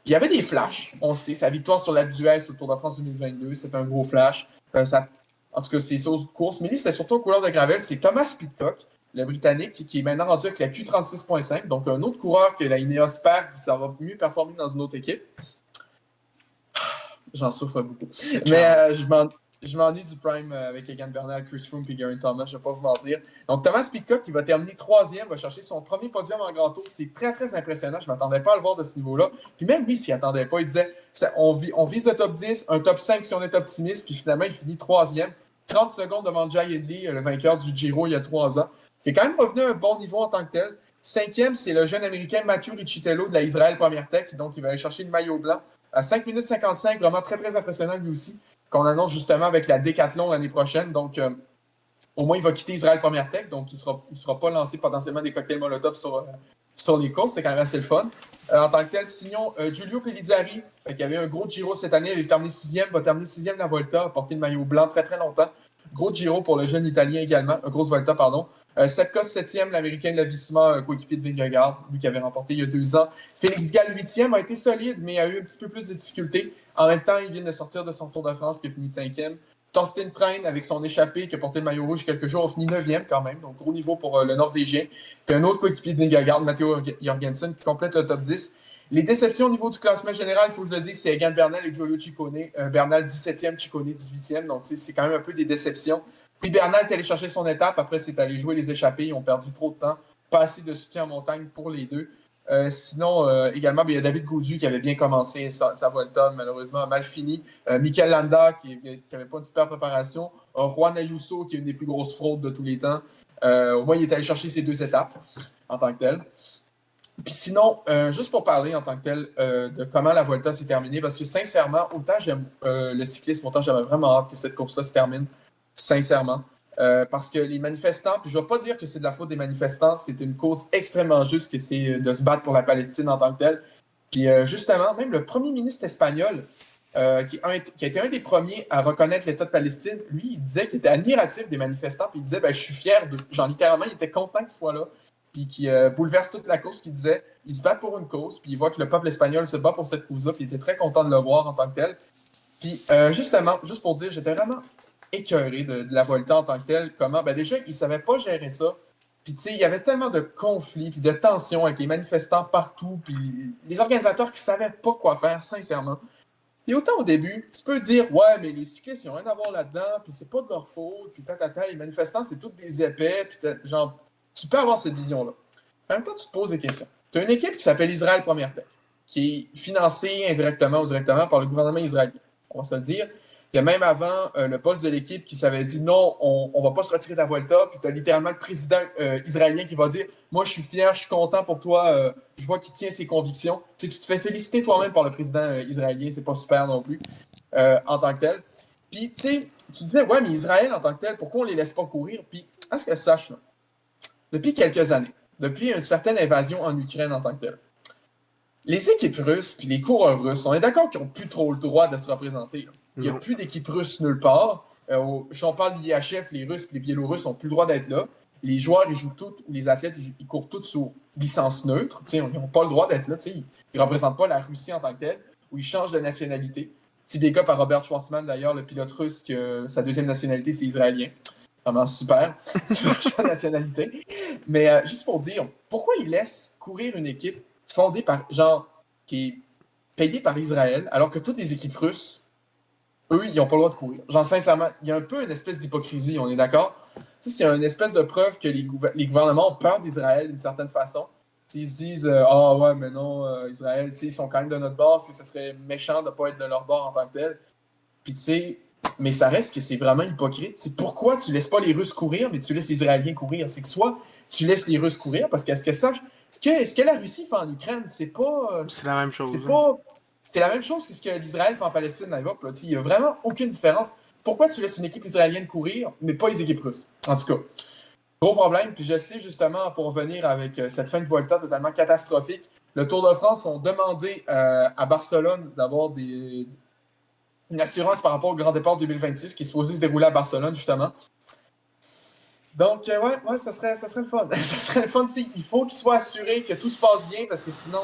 il y avait des flashs, on sait. Sa victoire sur la Duel sur le Tour de France 2022, c'est un gros flash. En tout cas, c'est ça aux courses. Mais lui, c'est surtout aux couleurs de Gravel. C'est Thomas Pidcock, le Britannique, qui est maintenant rendu avec la Q36.5. Donc, un autre coureur que la Ineos perd, qui s'en va mieux performer dans une autre équipe. J'en souffre beaucoup. Mais je m'ennuie du Prime avec Egan Bernal, Chris Froome et Geraint Thomas, je ne vais pas vous mentir. Donc, Thomas Pidcock, qui va terminer 3e, va chercher son premier podium en grand tour. C'est très, très impressionnant. Je ne m'attendais pas à le voir de ce niveau-là. Puis même lui, il s'y attendait pas. Il disait, on vise le top 10, un top 5 si on est optimiste. Puis finalement, il finit 3e. 30 secondes devant Jay Hindley, le vainqueur du Giro il y a 3 ans, qui est quand même revenu à un bon niveau en tant que tel. 5e, c'est le jeune Américain Mathieu Riccitello de la Israël Première Tech. Donc, il va aller chercher le maillot blanc à 5 minutes 55. Vraiment très, très impressionnant lui aussi, qu'on annonce justement avec la Décathlon l'année prochaine. Donc, au moins, il va quitter Israël Première Tech. Donc, il ne sera pas lancé potentiellement des cocktails Molotov sur les courses. C'est quand même assez le fun. En tant que tel, sinon, Giulio Pellizzari, qui avait un gros Giro cette année, va terminer 6e de la Volta, a porté le maillot blanc très très longtemps. Gros Giro pour le jeune Italien également, grosse Volta, pardon. Sepka 7e, l'Américain de la Visma, coéquipier de Vingegaard, lui qui avait remporté il y a 2 ans. Félix Gall 8e, a été solide, mais a eu un petit peu plus de difficultés. En même temps, il vient de sortir de son Tour de France, qui a fini 5e. Torsten Train, avec son échappé, qui a porté le maillot rouge quelques jours, a fini 9e quand même, donc gros niveau pour le Norvégien. Puis un autre coéquipier de Vingegaard, Matteo Jorgensen, qui complète le top 10. Les déceptions au niveau du classement général, il faut que je le dise, c'est Egan Bernal et Giulio Ciccone. Bernal 17e, Ciccone 18e, donc c'est quand même un peu des déceptions. Puis Bernal est allé chercher son étape, après c'est allé jouer les échappées, ils ont perdu trop de temps, pas assez de soutien en montagne pour les deux. Sinon, également, il y a David Gaudu qui avait bien commencé sa Volta, malheureusement a mal fini. Mikel Landa qui n'avait pas une super préparation. Juan Ayuso qui est une des plus grosses fraudes de tous les temps. Au moins, il est allé chercher ses 2 étapes en tant que tel. Puis sinon, juste pour parler en tant que tel de comment la Volta s'est terminée, parce que sincèrement, autant j'aime le cyclisme, autant j'avais vraiment hâte que cette course-là se termine, sincèrement. Parce que les manifestants, puis je ne vais pas dire que c'est de la faute des manifestants, c'est une cause extrêmement juste que c'est de se battre pour la Palestine en tant que telle. Puis justement, même le premier ministre espagnol, qui a été un des premiers à reconnaître l'État de Palestine, lui, il disait qu'il était admiratif des manifestants, puis il disait, je suis fier de... Genre, littéralement, il était content qu'ils soient là, puis qui bouleverse toute la cause, qui disait, ils se battent pour une cause, puis il voit que le peuple espagnol se bat pour cette cause-là, puis il était très content de le voir en tant que tel. Puis justement, juste pour dire, j'étais vraiment écœuré de la Volta en tant que telle. Comment? Déjà, ils ne savaient pas gérer ça. Puis, tu sais, il y avait tellement de conflits, puis de tensions avec les manifestants partout, puis les organisateurs qui ne savaient pas quoi faire, sincèrement. Et autant au début, tu peux dire, ouais, mais les cyclistes, ils n'ont rien à voir là-dedans, puis c'est pas de leur faute, puis les manifestants, c'est tous des épais, puis genre, tu peux avoir cette vision-là. En même temps, tu te poses des questions. Tu as une équipe qui s'appelle Israël Première Tech, qui est financée indirectement ou directement par le gouvernement israélien. On va se le dire. Il y a même avant le boss de l'équipe qui s'avait dit non, on ne va pas se retirer de la Volta. Puis tu as littéralement le président israélien qui va dire moi, je suis fier, je suis content pour toi, je vois qu'il tient ses convictions. Tu te fais féliciter toi-même par le président israélien, c'est pas super non plus en tant que tel. Puis tu sais, tu disais ouais, mais Israël en tant que tel, pourquoi on les laisse pas courir? Puis à ce que je sache, là, depuis quelques années, depuis une certaine invasion en Ukraine en tant que tel, les équipes russes puis les coureurs russes, on est d'accord qu'ils n'ont plus trop le droit de se représenter. Là. Il n'y a plus d'équipe russe nulle part. Si on parle de l'IHF, les Russes et les Biélorusses n'ont plus le droit d'être là. Les joueurs, ils jouent tous, ou les athlètes, ils courent tous sous licence neutre. Ils n'ont pas le droit d'être là. Ils ne représentent pas la Russie en tant que telle, ou ils changent de nationalité. C'est des cas par Robert Schwartzman, d'ailleurs, le pilote russe, que sa deuxième nationalité, c'est israélien. Vraiment super. C'est la nationalité. Mais juste pour dire, pourquoi ils laissent courir une équipe fondée par, genre, qui est payée par Israël, alors que toutes les équipes russes, eux, ils n'ont pas le droit de courir. Genre, sincèrement, il y a un peu une espèce d'hypocrisie, on est d'accord? Ça, c'est une espèce de preuve que les gouvernements ont peur d'Israël d'une certaine façon. Ils se disent ah ouais, mais non, Israël, ils sont quand même de notre bord, ce serait méchant de ne pas être de leur bord en tant que tel. Puis, tu sais, mais ça reste que c'est vraiment hypocrite. C'est pourquoi tu laisses pas les Russes courir, mais tu laisses les Israéliens courir. C'est que soit tu laisses les Russes courir, parce qu'est-ce que ça, ce que la Russie fait en Ukraine, c'est pas. C'est la même chose. C'est pas. C'est la même chose que ce que l'Israël fait en Palestine à l'époque. Il n'y a vraiment aucune différence. Pourquoi tu laisses une équipe israélienne courir, mais pas les équipes russes? En tout cas, gros problème. Puis je sais justement, pour revenir avec cette fin de Volta totalement catastrophique, le Tour de France ont demandé à Barcelone d'avoir une assurance par rapport au Grand Départ 2026 qui est supposé se dérouler à Barcelone, justement. Donc, ouais, ça serait le fun. Ça serait le fun. Il faut qu'il soit assuré que tout se passe bien parce que sinon,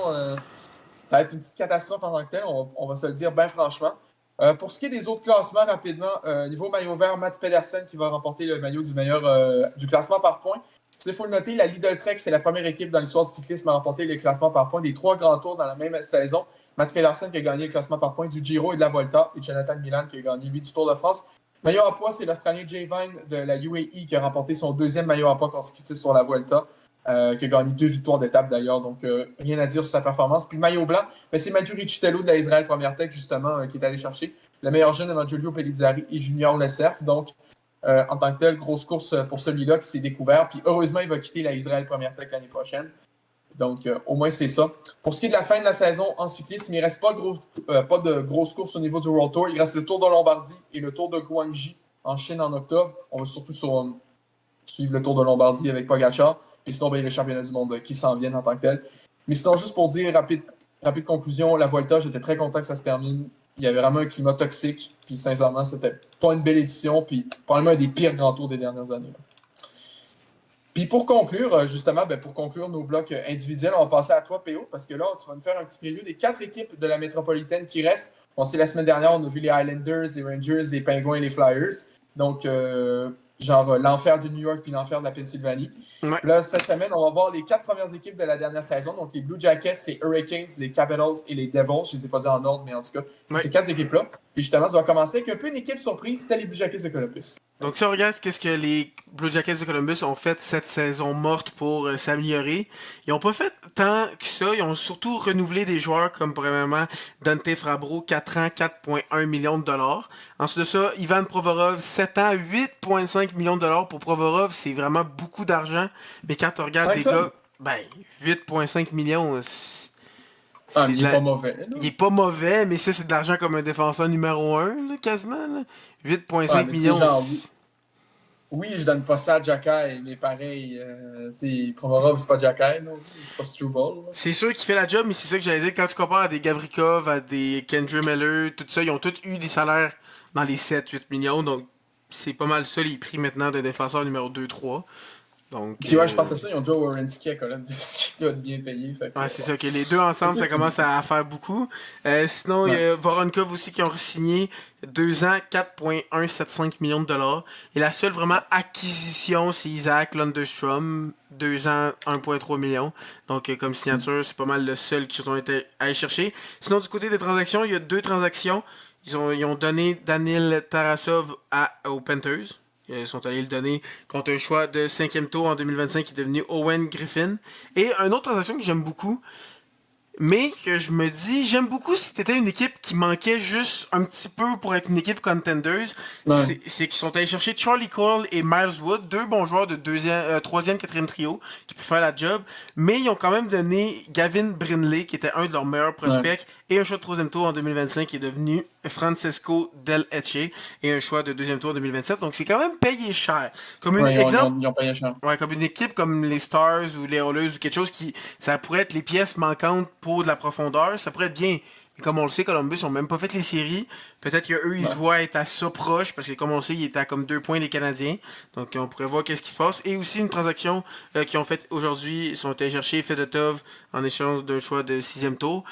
ça va être une petite catastrophe en tant que telle. On va se le dire bien franchement. Pour ce qui est des autres classements, rapidement, niveau maillot vert, Mats Pedersen qui va remporter le maillot du meilleur du classement par points. Il faut le noter, la Lidl Trek, c'est la première équipe dans l'histoire du cyclisme à remporter les classements par points des 3 grands tours dans la même saison. Mats Pedersen qui a gagné le classement par points du Giro et de la Volta, et Jonathan Milan qui a gagné lui du Tour de France. Maillot à poids, c'est l'Australien Jay Vine de la UAE qui a remporté son 2e maillot à poids consécutif sur la Volta, qui a gagné 2 victoires d'étape d'ailleurs, donc rien à dire sur sa performance. Puis le maillot blanc, c'est Mathieu Riccitello de la Israël Première Tech justement qui est allé chercher. Le meilleur jeune de Giulio Pellizzari et Junior Lecerf, donc en tant que tel, grosse course pour celui-là qui s'est découvert. Puis heureusement, il va quitter la Israël Première Tech l'année prochaine. Donc, au moins, c'est ça. Pour ce qui est de la fin de la saison en cyclisme, il ne reste pas de grosses courses au niveau du World Tour. Il reste le Tour de Lombardie et le Tour de Guangxi en Chine en octobre. On va surtout suivre le Tour de Lombardie avec Pogacar. Puis sinon, les championnats du monde qui s'en viennent en tant que tel. Mais sinon, juste pour dire, rapide conclusion, la Volta, j'étais très content que ça se termine. Il y avait vraiment un climat toxique. Puis sincèrement, c'était pas une belle édition. Puis probablement un des pires grands tours des dernières années. Là. Puis pour conclure, justement, pour conclure nos blocs individuels, on va passer à toi, PO, parce que là, tu vas nous faire un petit preview des 4 équipes de la métropolitaine qui restent. On sait, la semaine dernière, on a vu les Islanders, les Rangers, les Penguins et les Flyers. Donc, l'enfer de New York puis l'enfer de la Pennsylvanie. Ouais. Puis là, cette semaine, on va voir les 4 premières équipes de la dernière saison. Donc, les Blue Jackets, les Hurricanes, les Capitals et les Devils. Je ne les ai pas dit en ordre, mais en tout cas, c'est ces 4 équipes-là. Puis justement, tu vas commencer avec un peu une équipe surprise. C'était les Blue Jackets de Columbus. Donc, si on regarde qu'est-ce que les Blue Jackets de Columbus ont fait cette saison morte pour s'améliorer, ils ont pas fait tant que ça. Ils ont surtout renouvelé des joueurs comme premièrement Dante Frabro, 4 ans, 4,1 millions de dollars. Ensuite de ça, Ivan Provorov, 7 ans, 8,5 millions de dollars. Pour Provorov, c'est vraiment beaucoup d'argent. Mais quand on regarde des gars, 8,5 millions, il est pas mauvais. Là. Il est pas mauvais, mais ça, c'est de l'argent comme un défenseur numéro 1, là, quasiment. Là. 8,5 millions. Genre, oui, je donne pas ça à Jacky, mais pareil, Provorov, c'est pas Jacky, non? C'est pas Struble. C'est sûr qu'il fait la job, mais c'est ça que j'allais dire. Quand tu compares à des Gavrikov, à des Kendra Miller, tout ça, ils ont tous eu des salaires dans les 7-8 millions. Donc, c'est pas mal ça les prix maintenant de défenseur numéro 2-3. Donc, puis ouais, je pense à ça, ils ont Joe Werenski à Columbus qui doit être bien payé. Ouais, c'est ça, que les deux ensemble, ça commence à faire beaucoup. Sinon, il y a Voronkov aussi qui ont signé 2 ans, 4,175 millions de dollars. Et la seule vraiment acquisition, c'est Isaac Lundestrom, 2 ans, 1,3 millions. Donc, comme signature, c'est pas mal le seul qu'ils ont été allés chercher. Sinon, du côté des transactions, il y a 2 transactions. Ils ont donné Daniel Tarasov aux Panthers. Ils sont allés le donner contre un choix de 5e tour en 2025 qui est devenu Owen Griffin. Et une autre transaction que j'aime beaucoup, mais que je me dis, j'aime beaucoup si c'était une équipe qui manquait juste un petit peu pour être une équipe contenders. Ouais. C'est qu'ils sont allés chercher Charlie Cole et Miles Wood, 2 bons joueurs de 3e, 4e trio qui peuvent faire la job. Mais ils ont quand même donné Gavin Brindley, qui était un de leurs meilleurs prospects, et un choix de 3e tour en 2025 qui est devenu Francesco Del Ecce, et un choix de 2e tour en 2027. Donc c'est quand même payé cher. Comme un exemple, ils ont payé cher. Ouais, comme une équipe comme les Stars ou les Oilers ou quelque chose qui, ça pourrait être les pièces manquantes pour de la profondeur, ça pourrait être bien. Mais comme on le sait, Columbus ont même pas fait les séries. Peut-être qu'eux, ils se voient être à ça proche, parce que comme on le sait, ils étaient à comme 2 points des Canadiens. Donc on pourrait voir qu'est-ce qui se passe. Et aussi une transaction qu'ils ont faite aujourd'hui, ils sont allés chercher Fedotov en échange d'un choix de 6e tour.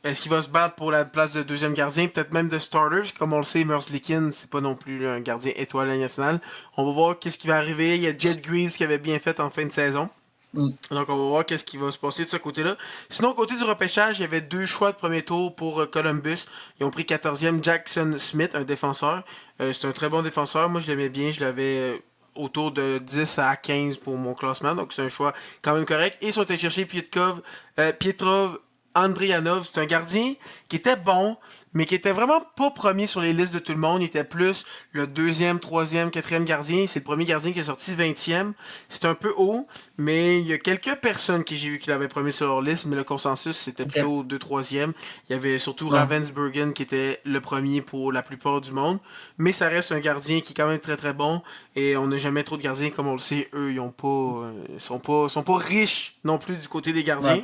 Est-ce qu'il va se battre pour la place de 2e gardien, peut-être même de starters? Comme on le sait, Merzlikins, c'est pas non plus un gardien étoile national. On va voir qu'est-ce qui va arriver. Il y a Jet Greaves qui avait bien fait en fin de saison. Donc on va voir qu'est-ce qui va se passer de ce côté-là. Sinon, au côté du repêchage, il y avait 2 choix de premier tour pour Columbus. Ils ont pris 14e Jackson Smith, un défenseur. C'est un très bon défenseur. Moi, je l'aimais bien. Je l'avais autour de 10 à 15 pour mon classement. Donc c'est un choix quand même correct. Et ils sont allés chercher Pietrov Andrianov, c'est un gardien qui était bon, mais qui était vraiment pas premier sur les listes de tout le monde. Il était plus le 2e, 3e, 4e gardien. C'est le premier gardien qui est sorti 20e. C'est un peu haut, mais il y a quelques personnes que j'ai vu qui l'avaient premier sur leur liste, mais le consensus, c'était plutôt 2, 3e. Il y avait surtout Ravensburgen qui était le premier pour la plupart du monde. Mais ça reste un gardien qui est quand même très très bon. Et on n'a jamais trop de gardiens, comme on le sait. Eux, ils sont pas riches non plus du côté des gardiens.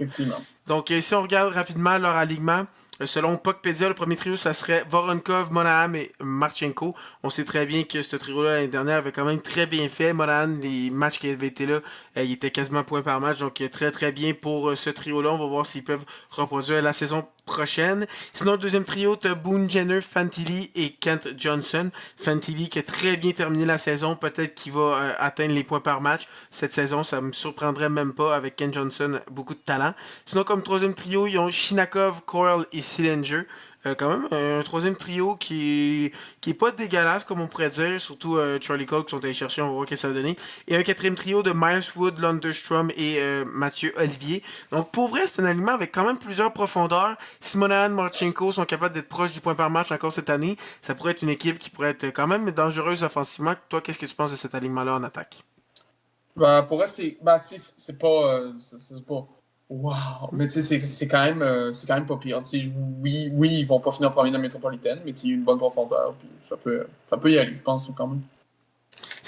Donc, si on regarde rapidement leur alignement, selon Puckpedia, le premier trio, ça serait Voronkov, Monahan et Marchenko. On sait très bien que ce trio-là, l'année dernière, avait quand même très bien fait. Monahan, les matchs qui avaient été là, il était quasiment point par match. Donc, très très bien pour ce trio-là. On va voir s'ils peuvent reproduire la saison prochaine. Sinon, le deuxième trio, tu as Boone Jenner, Fantilli et Kent Johnson. Fantilli qui a très bien terminé la saison. Peut-être qu'il va atteindre les points par match. Cette saison, ça me surprendrait même pas avec Kent Johnson, beaucoup de talent. Sinon, comme troisième trio, ils ont Shinakov, Coyle et Sillinger. Quand même, un troisième trio qui est pas dégueulasse, comme on pourrait dire. Surtout Charlie Cole qui sont allés chercher, on va voir ce que ça va donner. Et un quatrième trio de Miles Wood, Lundestrom et Mathieu Olivier. Donc pour vrai, c'est un aliment avec quand même plusieurs profondeurs. Si Monahan, Marchenko sont capables d'être proches du point par match encore cette année, ça pourrait être une équipe qui pourrait être quand même dangereuse offensivement. Toi, qu'est-ce que tu penses de cet aliment-là en attaque? Pour eux, c'est pas... c'est pas... Wow! Mais tu sais, c'est quand même pas pire. Oui, ils vont pas finir premier dans la métropolitaine, mais il y a une bonne profondeur, puis ça peut y aller, je pense, quand même.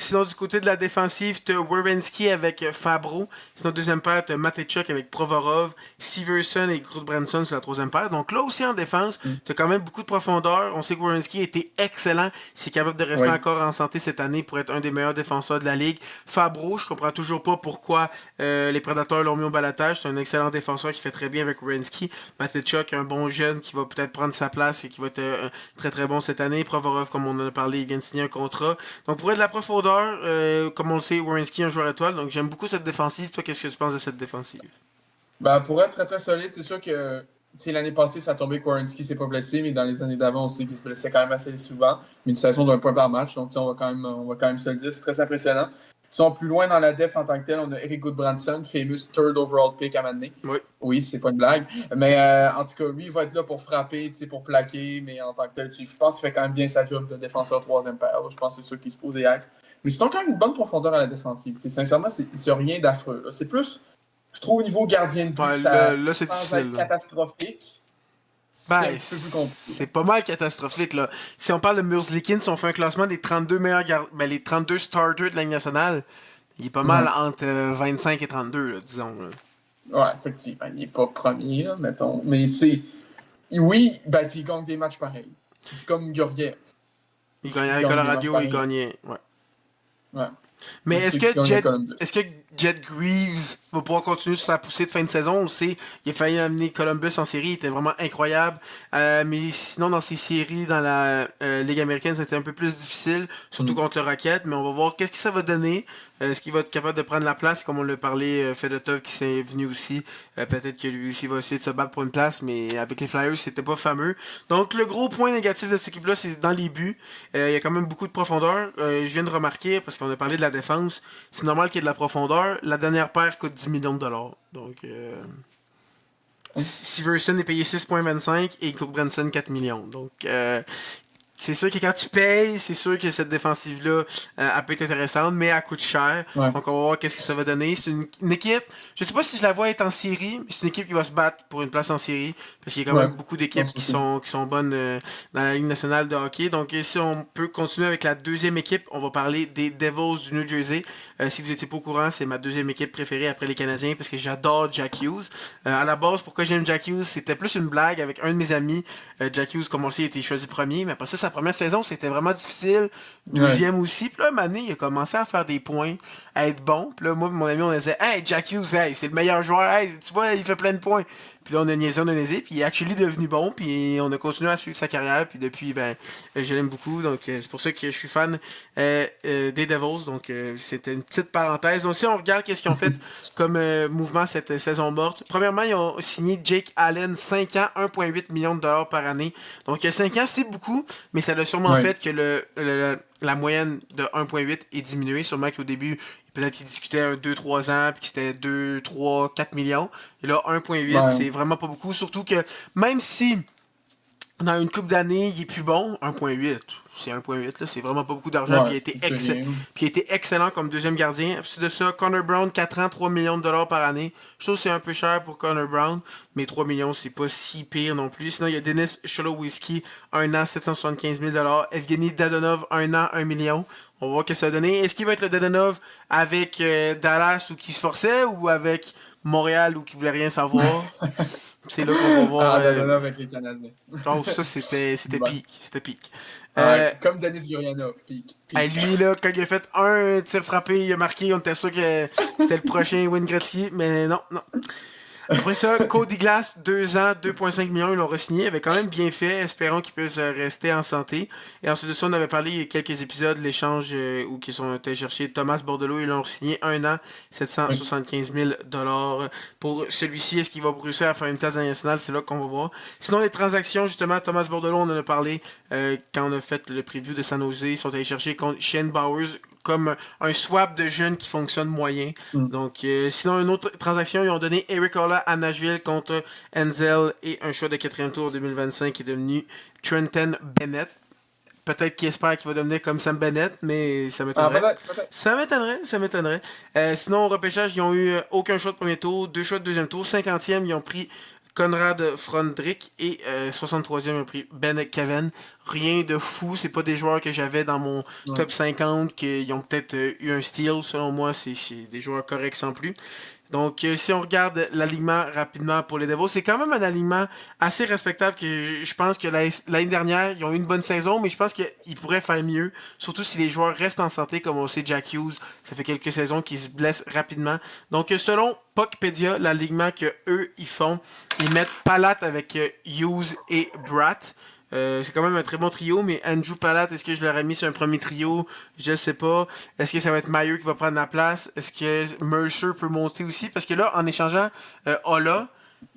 Sinon, du côté de la défensive, tu as Werenski avec Fabro. Sinon, deuxième paire, tu as Matechuk avec Provorov, Severson et Goodbranson sur la troisième paire. Donc là aussi en défense, tu as quand même beaucoup de profondeur. On sait que Werenski était excellent. S'il est capable de rester Oui. encore en santé cette année pour être un des meilleurs défenseurs de la ligue. Fabro, je comprends toujours pas pourquoi les Prédateurs l'ont mis au balotage. C'est un excellent défenseur qui fait très bien avec Werenski. Matechuk, un bon jeune qui va peut-être prendre sa place et qui va être très très bon cette année. Provorov, comme on en a parlé, il vient de signer un contrat. Donc pour être de la profondeur, comme on le sait, Werenski est un joueur étoile. Donc j'aime beaucoup cette défensive. Toi, qu'est-ce que tu penses de cette défensive? Ben, pour être très très solide, c'est sûr que l'année passée, ça a tombé que Warrenski s'est pas blessé, mais dans les années d'avant, on sait qu'il se blessait quand même assez souvent. Mais une saison d'un point par match, donc on va quand même se le dire, c'est très impressionnant. Ils sont plus loin dans la def en tant que tel. On a Eric Goodbranson, famous third overall pick à Mané. Oui. Oui, c'est pas une blague. Mais en tout cas, lui, il va être là pour frapper, pour plaquer, mais en tant que tel, je pense qu'il fait quand même bien sa job de défenseur troisième paire. Je pense que c'est sûr qu'il se posait être. Mais c'est quand même une bonne profondeur à la défensive. Sincèrement, c'est rien d'affreux. C'est plus, je trouve, au niveau gardien de but, Ouais, ça là c'est sans difficile. être Là. catastrophique. C'est un Ben, petit peu plus compliqué. c'est pas mal catastrophique, là. Si on parle de Merzlikins, si on fait un classement des 32 meilleurs les 32 starters de la Ligue nationale, il est pas mal Ouais. entre 25 et 32, là, disons. Là. Ouais, effectivement, il n'est pas premier, là, mettons. Mais tu sais, oui, ben, il gagne des matchs pareils. C'est comme Guriev. Il gagnait Il avec gagne des matchs Colorado, il pareils. gagnait. Ouais. Ouais. Mais C'est qui gagne à Columbus. Est-ce que Jet Greaves va pouvoir continuer sur sa poussée de fin de saison? On le sait, il a failli amener Columbus en série, il était vraiment incroyable. Mais sinon, dans ses séries, dans la Ligue américaine, c'était un peu plus difficile, surtout contre le Rocket. Mais on va voir qu'est-ce que ça va donner. Est-ce qu'il va être capable de prendre la place, comme on l'a parlé, Fedotov qui s'est venu aussi. Peut-être que lui aussi va essayer de se battre pour une place, mais avec les Flyers, c'était pas fameux. Donc, le gros point négatif de cette équipe-là, c'est dans les buts. Il y a quand même beaucoup de profondeur. Je viens de remarquer, parce qu'on a parlé de la défense, c'est normal qu'il y ait de la profondeur. La dernière paire coûte 10 millions de dollars. Donc, Severson est payé 6,25 et Goodbranson 4 millions. Donc, c'est sûr que quand tu payes, c'est sûr que cette défensive-là, elle peut être intéressante, mais elle coûte cher. Ouais. Donc, on va voir qu'est-ce que ça va donner. C'est une équipe, je sais pas si je la vois être en série, mais c'est une équipe qui va se battre pour une place en série, parce qu'il y a quand Ouais. même beaucoup Non, d'équipes c'est qui sûr. sont bonnes dans la Ligue nationale de hockey. Donc, si on peut continuer avec la deuxième équipe, on va parler des Devils du New Jersey. Si vous n'étiez pas au courant, c'est ma deuxième équipe préférée après les Canadiens, parce que j'adore Jack Hughes. À la base, pourquoi j'aime Jack Hughes, c'était plus une blague avec un de mes amis. Jack Hughes, comme on le sait, a été choisi premier, mais après ça, sa première saison, c'était vraiment difficile. Ouais. Deuxième aussi. Puis là, Mané, il a commencé à faire des points, à être bon. Puis là, moi et mon ami, on disait, hey, Jack Hughes, hey, c'est le meilleur joueur. Hey, tu vois, il fait plein de points. Puis là, on a niaisé. Puis il est actually devenu bon. Puis on a continué à suivre sa carrière. Puis depuis, ben, je l'aime beaucoup. Donc, c'est pour ça que je suis fan des Devils. Donc, c'était une petite parenthèse. Donc, si on regarde qu'est-ce qu'ils ont fait comme mouvement cette saison morte. Premièrement, ils ont signé Jake Allen, 5 ans, 1,8 millions de dollars par année. Donc, 5 ans, c'est beaucoup, mais ça a sûrement Ouais. fait que la moyenne de 1,8 est diminuée. Sûrement qu'au début, peut-être qu'ils discutaient un 2-3 ans, puis que c'était 2, 3, 4 millions. Et là, 1,8, Ouais. c'est vraiment pas beaucoup. Surtout que même si dans une coupe d'années, il est plus bon, 1,8. C'est 1,8, là, c'est vraiment pas beaucoup d'argent. Ouais. C'est rien. Puis il a été excellent comme deuxième gardien. Ensuite de ça, Connor Brown, 4 ans, 3 millions de dollars par année. Je trouve que c'est un peu cher pour Connor Brown, mais 3 millions, c'est pas si pire non plus. Sinon, il y a Denis Cholowiski, 1 an, 775 000 dollars. Evgeny Dadonov, 1 an, 1 million. On va voir ce que ça va donner. Est-ce qu'il va être le Dadonov avec Dallas ou qui se forçait, ou avec Montréal ou qui voulait rien savoir? C'est là qu'on va voir. Ah, Dadonov avec les Canadiens. Oh, ça, c'était Ouais. pique. C'était pique. Ouais, comme Denis Gurianov. Lui, là, quand il a fait un tir frappé, il a marqué, on était sûr que c'était le prochain Wayne Gretzky, mais non, non. Après ça, Cody Glass, 2 ans, 2,5 millions, ils l'ont re-signé. Il avait quand même bien fait, espérons qu'il puisse rester en santé. Et ensuite de ça, on avait parlé il y a quelques épisodes, l'échange où ils sont allés chercher Thomas Bordelot, ils l'ont re-signé 1 an, Oui. 775 000 pour celui-ci. Est-ce qu'il va réussir à faire une tasse nationale? C'est là qu'on va voir. Sinon, les transactions, justement, Thomas Bordelot, on en a parlé quand on a fait le preview de San Jose. Ils sont allés chercher contre Shane Bowers comme un swap de jeunes qui fonctionne moyen. Mm. Donc, sinon, une autre transaction, ils ont donné Eric Holla à Nashville contre Enzel et un choix de quatrième tour 2025 qui est devenu Trenton Bennett. Peut-être qu'il espère qu'il va devenir comme Sam Bennett, mais ça Ah, m'étonnerait. peut-être. Ça m'étonnerait. Sinon, au repêchage, ils ont eu aucun choix de premier tour, 2 choix de deuxième tour. 50e, ils ont pris Conrad Frondrick et 63e a pris Ben Caven. Rien de fou, c'est pas des joueurs que j'avais dans mon Ouais. top 50 qui ont peut-être eu un steal. Selon moi, c'est des joueurs corrects sans plus. Donc, si on regarde l'alignement rapidement pour les Devils, c'est quand même un alignement assez respectable que je pense que l'année dernière, ils ont eu une bonne saison, mais je pense qu'ils pourraient faire mieux, surtout si les joueurs restent en santé, comme on sait Jack Hughes, ça fait quelques saisons qu'il se blesse rapidement. Donc, selon Puckpedia, l'alignement que eux ils font, ils mettent Palat avec Hughes et Bratt. C'est quand même un très bon trio, mais Andrew Palat, est-ce que je l'aurais mis sur un premier trio? Je ne sais pas. Est-ce que ça va être Mayer qui va prendre la place? Est-ce que Mercer peut monter aussi? Parce que là, en échangeant Ola,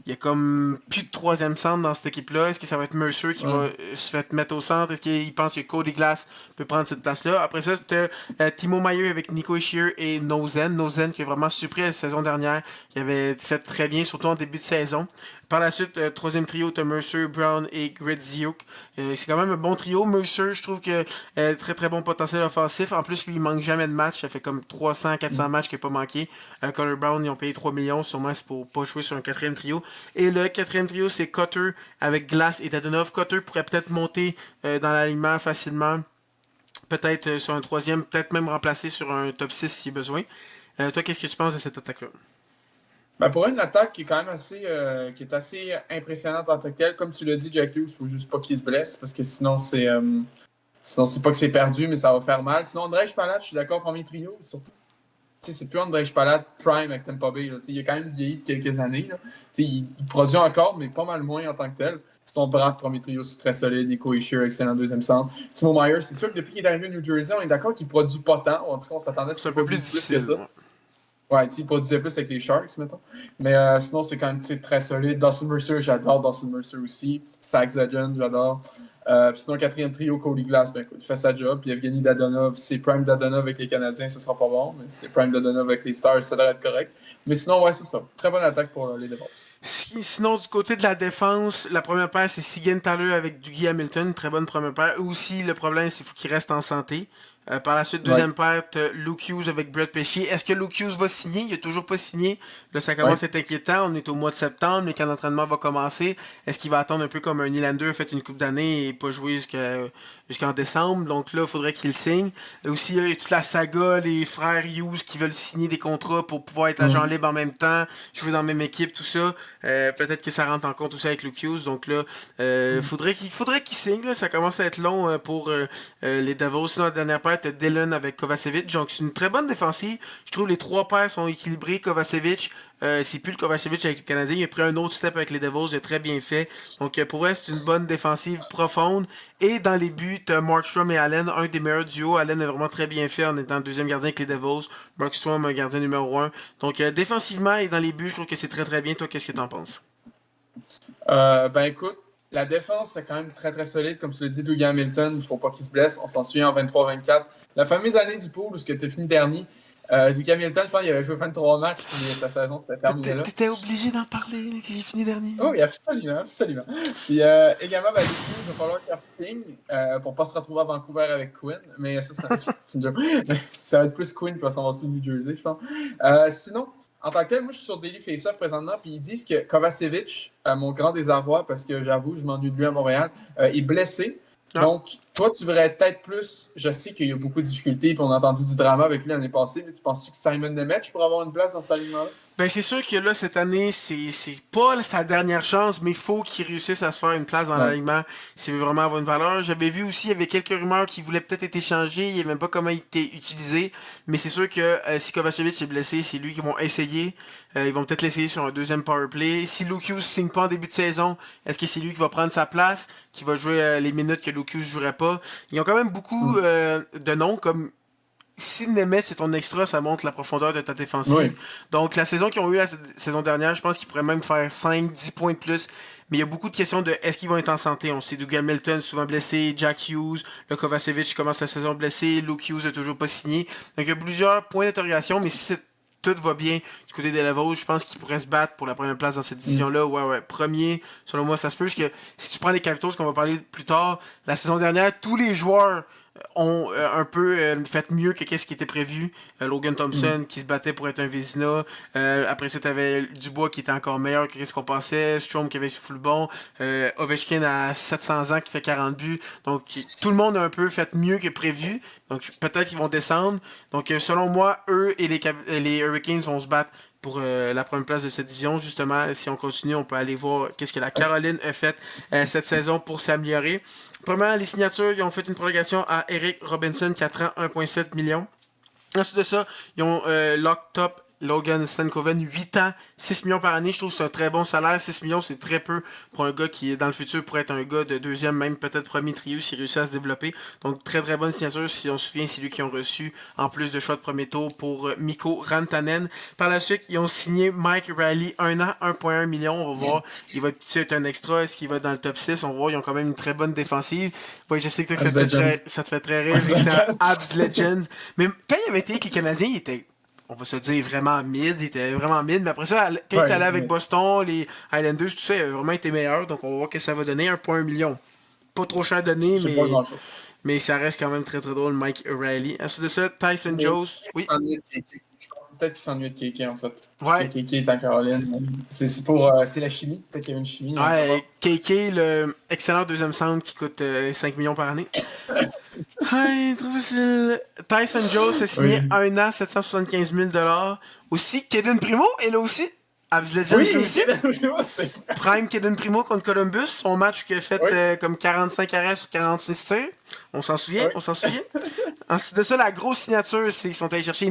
il y a comme plus de troisième centre dans cette équipe-là. Est-ce que ça va être Mercer qui va Ouais. se faire mettre au centre? Est-ce qu'il pense que Cody Glass peut prendre cette place-là? Après ça, tu as Timo Mayer avec Nico Ishier et Nozen. Nozen qui a vraiment surpris la saison dernière, qui avait fait très bien, surtout en début de saison. Par la suite, troisième trio, tu as Mercer, Brown et Gretzky. C'est quand même un bon trio. Mercer, je trouve que très très bon potentiel offensif. En plus, lui, il manque jamais de match. Ça fait comme 300-400 matchs qu'il n'a pas manqué. Connor Brown, ils ont payé 3 millions. Sûrement, c'est pour pas jouer sur un quatrième trio. Et le quatrième trio, c'est Cutter avec Glass et Dadonov. Cutter pourrait peut-être monter dans l'alignement facilement. Peut-être sur un troisième, peut-être même remplacer sur un top 6 si besoin. Toi, qu'est-ce que tu penses de cette attaque-là? Ben, pour une attaque qui est quand même qui est assez impressionnante en tant que telle, comme tu l'as dit, Jack Hughes, il faut juste pas qu'il se blesse parce que sinon c'est pas que c'est perdu, mais ça va faire mal. Sinon, Andrej Palat, je suis d'accord, premier trio, surtout. C'est plus Andrej Palat prime avec Tampa Bay. Là. Il a quand même vieilli de quelques années. Là. Il produit encore, mais pas mal moins en tant que tel. C'est ton bras de premier trio, c'est très solide. Nico Ishier, excellent deuxième centre. Timo Meyer, c'est sûr que depuis qu'il est arrivé au New Jersey, on est d'accord qu'il produit pas tant. En tout cas, on s'attendait à ce C'est un qu'il peu plus produise plus que difficile. ça. Ouais. Ouais, il produisait plus avec les Sharks, mettons. Mais sinon, c'est quand même très solide. Dawson Mercer, j'adore Dawson Mercer aussi. Zach Zajan, j'adore. Puis sinon, quatrième trio, Cody Glass, ben écoute, il fait sa job. Puis Evgeny Dadonov, si c'est Prime Dadonov avec les Canadiens, ce sera pas bon. Mais si c'est Prime Dadonov avec les Stars, ça devrait être correct. Mais sinon, ouais, c'est ça. Très bonne attaque pour les Devils. Sinon, du côté de la défense, la première paire, c'est Siegenthaler avec Dougie Hamilton. Très bonne première paire. Eux aussi, le problème, c'est qu'il faut qu'il reste en santé. Par la suite, Ouais. deuxième paire, t'as Luke Hughes avec Brett Pescier. Est-ce que Luke Hughes va signer? Il n'a toujours pas signé. Là, ça Ouais. commence à être inquiétant. On est au mois de septembre. Le camp d'entraînement va commencer. Est-ce qu'il va attendre un peu comme un Nylander a fait une coupe d'année et pas jouer jusqu'en décembre? Donc là, il faudrait qu'il signe. Aussi, il y a toute la saga, les frères Hughes qui veulent signer des contrats pour pouvoir être agent Mm. libre en même temps, jouer dans la même équipe, tout ça. Peut-être que ça rentre en compte aussi avec Luke Hughes. Donc là, faudrait qu'il signe. Là. Ça commence à être long pour les Devils. Sinon, la dernière paire, t'as Dylan avec Kovacevic. Donc c'est une très bonne défensive. Je trouve que les trois paires sont équilibrées. Kovacevic, c'est plus le Kovacevic avec le Canadien. Il a pris un autre step avec les Devils. Il a très bien fait. Donc pour elle, c'est une bonne défensive profonde. Et dans les buts, t'as Markstrom et Allen, un des meilleurs duos. Allen a vraiment très bien fait en étant deuxième gardien avec les Devils. Markstrom, un gardien numéro un. Donc défensivement et dans les buts, je trouve que c'est très très bien. Toi, qu'est-ce que t'en penses? Ben écoute, la défense, c'est quand même très solide. Comme tu l'as dit, Dougie Hamilton, il ne faut pas qu'il se blesse. On s'en souvient en 23-24. La fameuse année du pool où tu as fini dernier. Dougie Hamilton, je pense qu'il avait joué 23 matchs, puis sa saison s'était terminée là. T'étais obligé d'en parler, là, qu'il fini dernier. Oh oui, absolument, absolument. Puis également, ben, du coup, il va falloir faire Sting pour ne pas se retrouver à Vancouver avec Quinn. Mais ça, c'est une joke. Ça va être plus Quinn qui va s'en sur New Jersey, je pense. Sinon, en tant que tel, moi, je suis sur Daily Face-Off présentement, puis ils disent que Kovacevic, à mon grand désarroi, parce que j'avoue, je m'ennuie de lui à Montréal, est blessé. Ah. Donc, toi, tu verrais peut-être plus. Je sais qu'il y a beaucoup de difficultés, puis on a entendu du drama avec lui l'année passée, mais tu penses-tu que Simon Nemec pourrait avoir une place dans cet alignement-là? Ben c'est sûr que là, cette année, c'est pas sa dernière chance, mais il faut qu'il réussisse à se faire une place dans Ouais. l'alignement s'il veut vraiment avoir une valeur. J'avais vu aussi, il y avait quelques rumeurs qui voulaient peut-être être échangés, il ne même pas comment il était utilisé, mais c'est sûr que si Kovacevic est blessé, c'est lui qui vont essayer. Ils vont peut-être l'essayer sur un deuxième powerplay. Si Luke Hughes signe pas en début de saison, est-ce que c'est lui qui va prendre sa place, qui va jouer les minutes que Luke Hughes jouerait pas? Ils ont quand même beaucoup de noms, comme si Nemeth c'est ton extra, ça montre la profondeur de ta défensive. Oui. Donc la saison qu'ils ont eue la saison dernière, je pense qu'ils pourraient même faire 5-10 points de plus. Mais il y a beaucoup de questions de est-ce qu'ils vont être en santé. On sait Dougie Hamilton souvent blessé, Jack Hughes, le Kovacevic commence la saison blessé, Luke Hughes n'a toujours pas signé. Donc il y a plusieurs points d'interrogation, mais si tout va bien du côté des Devils, je pense qu'ils pourraient se battre pour la première place dans cette division-là. Ouais. Premier, selon moi, ça se peut. Parce que si tu prends les Capitals, qu'on va parler plus tard, la saison dernière, tous les joueurs ont un peu fait mieux que ce qui était prévu. Logan Thompson qui se battait pour être un Vézina. Après ça, t'avais Dubois qui était encore meilleur que ce qu'on pensait. Strome qui avait full bon. Ovechkin à 700 ans qui fait 40 buts. Donc tout le monde a un peu fait mieux que prévu. Donc peut-être qu'ils vont descendre. Donc selon moi, eux et les Hurricanes vont se battre pour la première place de cette division. Justement, si on continue, on peut aller voir qu'est-ce que la Caroline a fait cette saison pour s'améliorer. Premièrement, les signatures, ils ont fait une prolongation à Eric Robinson, 4 ans, 1,7 million. Ensuite de ça, ils ont locked up Logan Stankoven, 8 ans, 6 millions par année. Je trouve que c'est un très bon salaire. 6 millions, c'est très peu pour un gars qui, dans le futur, pourrait être un gars de deuxième, même peut-être premier trio s'il réussit à se développer. Donc, très très bonne signature. Si on se souvient, c'est lui qui ont reçu, en plus de choix de premier tour, pour Mikko Rantanen. Par la suite, ils ont signé Mike Riley, 1 an, 1,1 million. On va voir, il va être un extra. Est-ce qu'il va être dans le top 6? On va voir, ils ont quand même une très bonne défensive. Ouais, je sais que ça te fait très rire, vu que c'était un Abs Legends. Mais quand il avait été avec les Canadiens, il était, on va se dire, vraiment mid. Il était vraiment mid. Mais après ça, quand il est allé avec Boston, les Highlanders, tout ça, il a vraiment été meilleur. Donc on va voir ce que ça va donner. 1,1 million. Pas trop cher donné, mais ça reste quand même très très drôle. Mike O'Reilly. Ensuite de ça, Tyson Jones. Oui. Peut-être qu'il s'ennuie de Kéké, en fait. Ouais. Kéké est en Caroline. C'est la chimie. Peut-être qu'il y avait une chimie. Ouais, Kéké, le excellent deuxième centre qui coûte 5 millions par année. Hey, trop facile. Tyson Jones a signé 1 an, 775 000 $. Aussi, Kaden Primo est là aussi. Abs Legends aussi. Prime Kaden Primo contre Columbus. Son match qui a fait comme 45 arrêts sur 46 tirs. On s'en souvient. Ensuite de ça, la grosse signature, c'est qu'ils sont allés chercher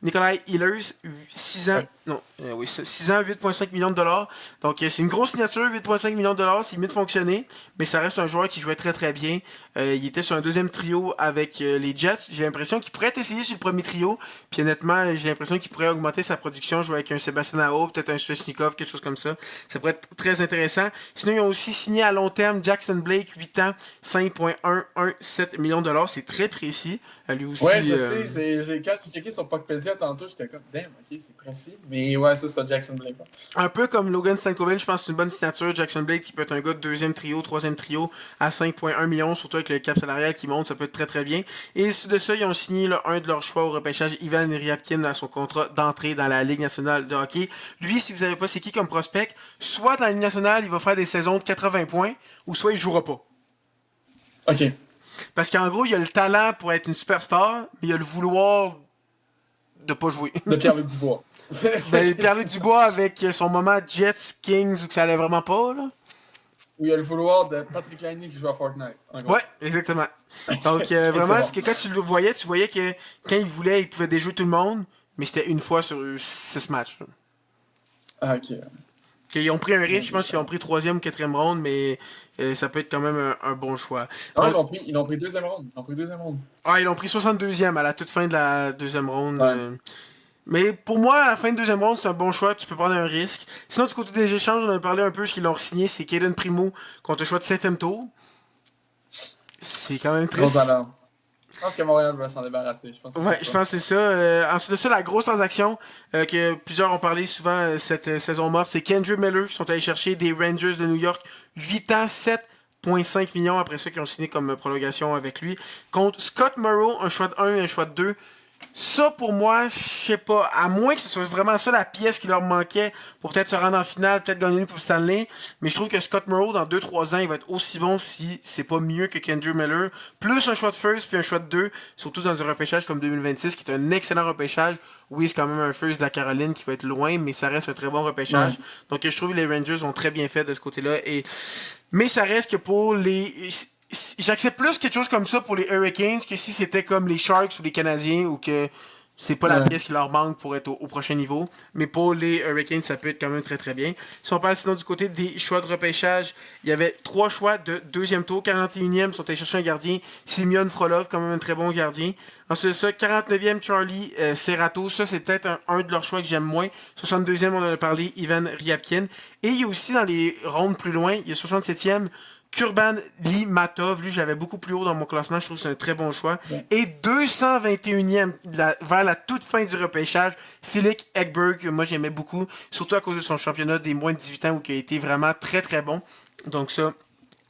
Nikolai Ehlers, 6 ans, 6 ans, 8,5 millions de $. Donc, c'est une grosse signature, 8,5 millions de $. C'est mieux de fonctionner, mais ça reste un joueur qui jouait très très bien. Il était sur un deuxième trio avec les Jets. J'ai l'impression qu'il pourrait être essayé sur le premier trio. Puis honnêtement, j'ai l'impression qu'il pourrait augmenter sa production, jouer avec un Sébastien Aho, peut-être un Svechnikov, quelque chose comme ça. Ça pourrait être très intéressant. Sinon, ils ont aussi signé à long terme Jackson Blake, 8 ans, 5,117 millions de $. C'est très précis. Lui aussi, ouais, je sais. Quand j'ai checké sur Puckpedia tantôt, j'étais comme, damn, ok, c'est précis. Mais ouais, c'est ça, Jackson Blake. Un peu comme Logan Stankoven, je pense que c'est une bonne signature. Jackson Blake qui peut être un gars de deuxième trio, troisième trio à 5,1 millions, surtout avec le cap salarial qui monte, ça peut être très très bien. Et de ça, ils ont signé un de leurs choix au repêchage, Ivan Ryabkin, à son contrat d'entrée dans la Ligue nationale de hockey. Lui, si vous savez pas c'est qui comme prospect, soit dans la Ligue nationale, il va faire des saisons de 80 points, ou soit il jouera pas. Ok. Parce qu'en gros, il a le talent pour être une superstar, mais il a le vouloir de pas jouer. De Pierre-Luc Dubois. Pierre-Luc Dubois avec son moment Jets, Kings, où que ça allait vraiment pas, là. Où il y a le vouloir de Patrick Laine qui joue à Fortnite. Ouais, exactement. Donc, vraiment, parce que quand tu le voyais, tu voyais que quand il voulait, il pouvait déjouer tout le monde, mais c'était une fois sur 6 matchs. Là. Ah, ok. Ils ont pris un risque, je pense qu'ils ont pris 3e ou 4e round, mais ça peut être quand même un bon choix. Non, ils l'ont pris 2e round. Ah, ils l'ont pris 62e à la toute fin de la 2e round. Ouais. Mais pour moi, à la fin de 2e round, c'est un bon choix, tu peux prendre un risque. Sinon, du côté des échanges, on a parlé un peu, ce qu'ils l'ont signé, c'est Kaden Primo contre le choix de 7e tour. C'est quand même triste. Je pense que Montréal va s'en débarrasser. Je pense que c'est ça. Ensuite de ça, la grosse transaction que plusieurs ont parlé souvent cette saison morte, c'est Kendra Miller qui sont allés chercher des Rangers de New York. 8 ans, 7,5 millions après ça qui ont signé comme prolongation avec lui. Contre Scott Morrow, un choix de 1 et un choix de 2. Ça, pour moi, je sais pas. À moins que ce soit vraiment ça la pièce qui leur manquait pour peut-être se rendre en finale, peut-être gagner une Coupe Stanley. Mais je trouve que Scott Morrow, dans 2-3 ans, il va être aussi bon si c'est pas mieux que Kendra Miller. Plus un choix de first puis un choix de 2. Surtout dans un repêchage comme 2026, qui est un excellent repêchage. Oui, c'est quand même un first de la Caroline qui va être loin, mais ça reste un très bon repêchage. Ouais. Donc je trouve que les Rangers ont très bien fait de ce côté-là. Mais ça reste que pour les... J'accepte plus quelque chose comme ça pour les Hurricanes que si c'était comme les Sharks ou les Canadiens ou que c'est pas la pièce qui leur manque pour être au prochain niveau. Mais pour les Hurricanes, ça peut être quand même très très bien. Si on parle sinon du côté des choix de repêchage, il y avait 3 choix de 2e tour. 41e, ils sont allés chercher un gardien. Simeon Frolov, quand même un très bon gardien. Ensuite ça, 49e, Charlie Serrato. Ça, c'est peut-être un de leurs choix que j'aime moins. 62e, on en a parlé, Ivan Ryabkin. Et il y a aussi dans les rondes plus loin, il y a 67e, Kurban Limatov, lui, je l'avais beaucoup plus haut dans mon classement. Je trouve que c'est un très bon choix. Ouais. Et 221e, vers la toute fin du repêchage, Philippe Ekberg, que moi j'aimais beaucoup, surtout à cause de son championnat des moins de 18 ans où il a été vraiment très très bon. Donc ça,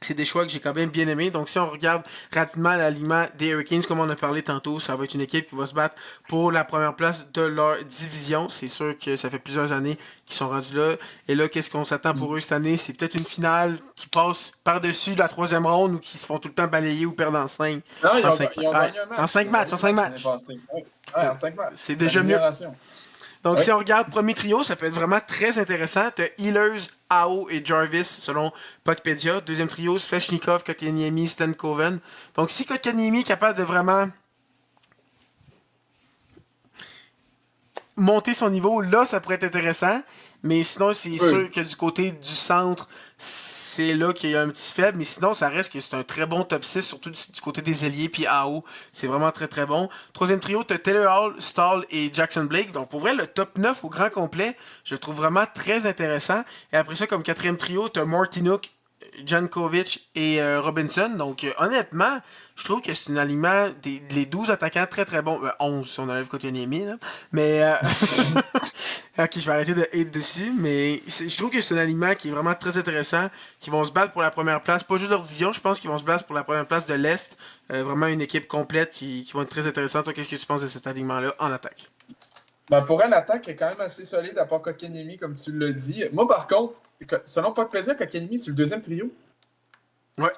c'est des choix que j'ai quand même bien aimés. Donc, si on regarde rapidement l'alignement des Hurricanes, comme on a parlé tantôt, ça va être une équipe qui va se battre pour la première place de leur division. C'est sûr que ça fait plusieurs années qu'ils sont rendus là. Et là, qu'est-ce qu'on s'attend pour eux cette année? C'est peut-être une finale qui passe par-dessus la troisième ronde ou qui se font tout le temps balayer ou perdre en 5. Non, En ils ont 5 gagné un match. en 5 matchs. En 5 L'année matchs. passée. Ouais, en 5 matchs. C'est C'est une déjà mieux. amélioration. Donc, Oui. si on regarde premier trio, ça peut être vraiment très intéressant. Tu as Healers, Ao et Jarvis, selon Puckpedia. Deuxième trio, Svechnikov, Kotkaniemi, Stankoven. Donc, si Kotkaniemi est capable de vraiment monter son niveau, là, ça pourrait être intéressant. Mais sinon, c'est Oui. sûr que du côté du centre, c'est là qu'il y a un petit faible. Mais sinon, ça reste que c'est un très bon top 6, surtout du côté des ailiers. Puis AO, c'est vraiment très très bon. Troisième trio, t'as Taylor Hall, Stahl et Jackson Blake. Donc pour vrai, le top 9 au grand complet, je le trouve vraiment très intéressant. Et après ça, comme quatrième trio, t'as Martinook, Jankovic et Robinson. Donc honnêtement, je trouve que c'est un alignement des les 12 attaquants très très bons. 11 si on enlève Kotkaniemi, là. Mais ok, je vais arrêter de hate dessus, mais je trouve que c'est un alignement qui est vraiment très intéressant, qui vont se battre pour la première place, pas juste leur division, je pense qu'ils vont se battre pour la première place de l'Est. Vraiment une équipe complète qui va être très intéressante. Toi, qu'est-ce que tu penses de cet alignement-là en attaque? Ben, pour elle, l'attaque est quand même assez solide à part Kotkaniemi, comme tu l'as dit. Moi, par contre, selon Puckpedia, Kotkaniemi, c'est le deuxième trio. Ouais,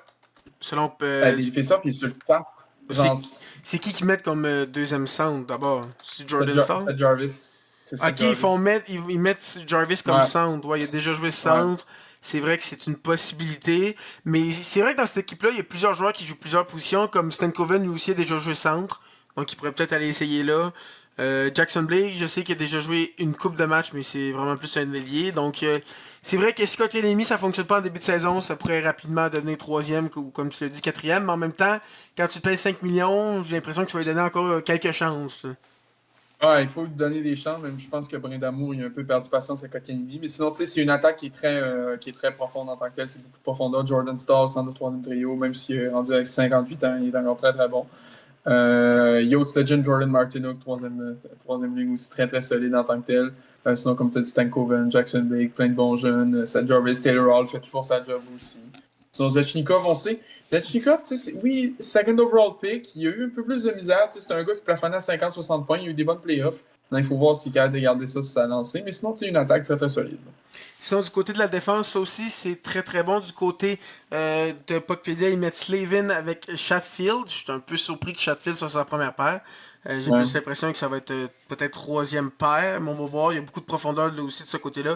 selon... Il fait ça, puis il est sur le 4. c'est Genre, c'est qui mettent comme deuxième centre d'abord? C'est Jordan Stahl? c'est Jarvis. C'est ça, Ok, Jarvis. ils mettent Jarvis comme Ouais, centre. Ouais, il a déjà joué ouais. centre. C'est vrai que c'est une possibilité. Mais c'est vrai que dans cette équipe-là, il y a plusieurs joueurs qui jouent plusieurs positions, comme Stankoven, lui aussi, a déjà joué centre. Donc, il pourrait peut-être aller essayer là. Jackson Blake, je sais qu'il a déjà joué une coupe de match, mais c'est vraiment plus un ailier. Donc, c'est vrai que si Kotkaniemi, ça fonctionne pas en début de saison, ça pourrait rapidement devenir troisième ou, comme tu l'as dit, quatrième. Mais en même temps, quand tu payes 5 millions, j'ai l'impression que tu vas lui donner encore quelques chances. Ouais, il faut lui donner des chances. Même je pense que Brindamour, il a un peu perdu patience avec Kotkaniemi. Mais sinon, tu sais, c'est une attaque qui est très profonde en tant que telle. C'est beaucoup de profondeur. Jordan Stahl, sans doute troisième trio, même s'il est rendu avec 58 ans, il est encore très très bon. Yachts Legend, Jordan Martinook, troisième ligne aussi très très solide en tant que tel. Sinon, comme tu as dit, Stankoven, Jackson Blake, plein de bons jeunes. Seth Jarvis, Taylor Hall fait toujours sa job aussi. Sinon, Zvechnikov, on sait. Zvechnikov, tu sais, oui, second overall pick, il a eu un peu plus de misère. C'est un gars qui plafonnait à 50-60 points. Il a eu des bonnes playoffs. Maintenant, il faut voir s'il est capable de garder ça sur sa lancée. Mais sinon, tu sais, une attaque très très solide. Sinon, du côté de la défense, ça aussi, c'est très très bon. Du côté de Puckpedia, ils mettent Slavin avec Chatfield. Je suis un peu surpris que Chatfield soit sa première paire. J'ai Ouais. plus l'impression que ça va être peut-être troisième paire, mais on va voir. Il y a beaucoup de profondeur là aussi de ce côté-là.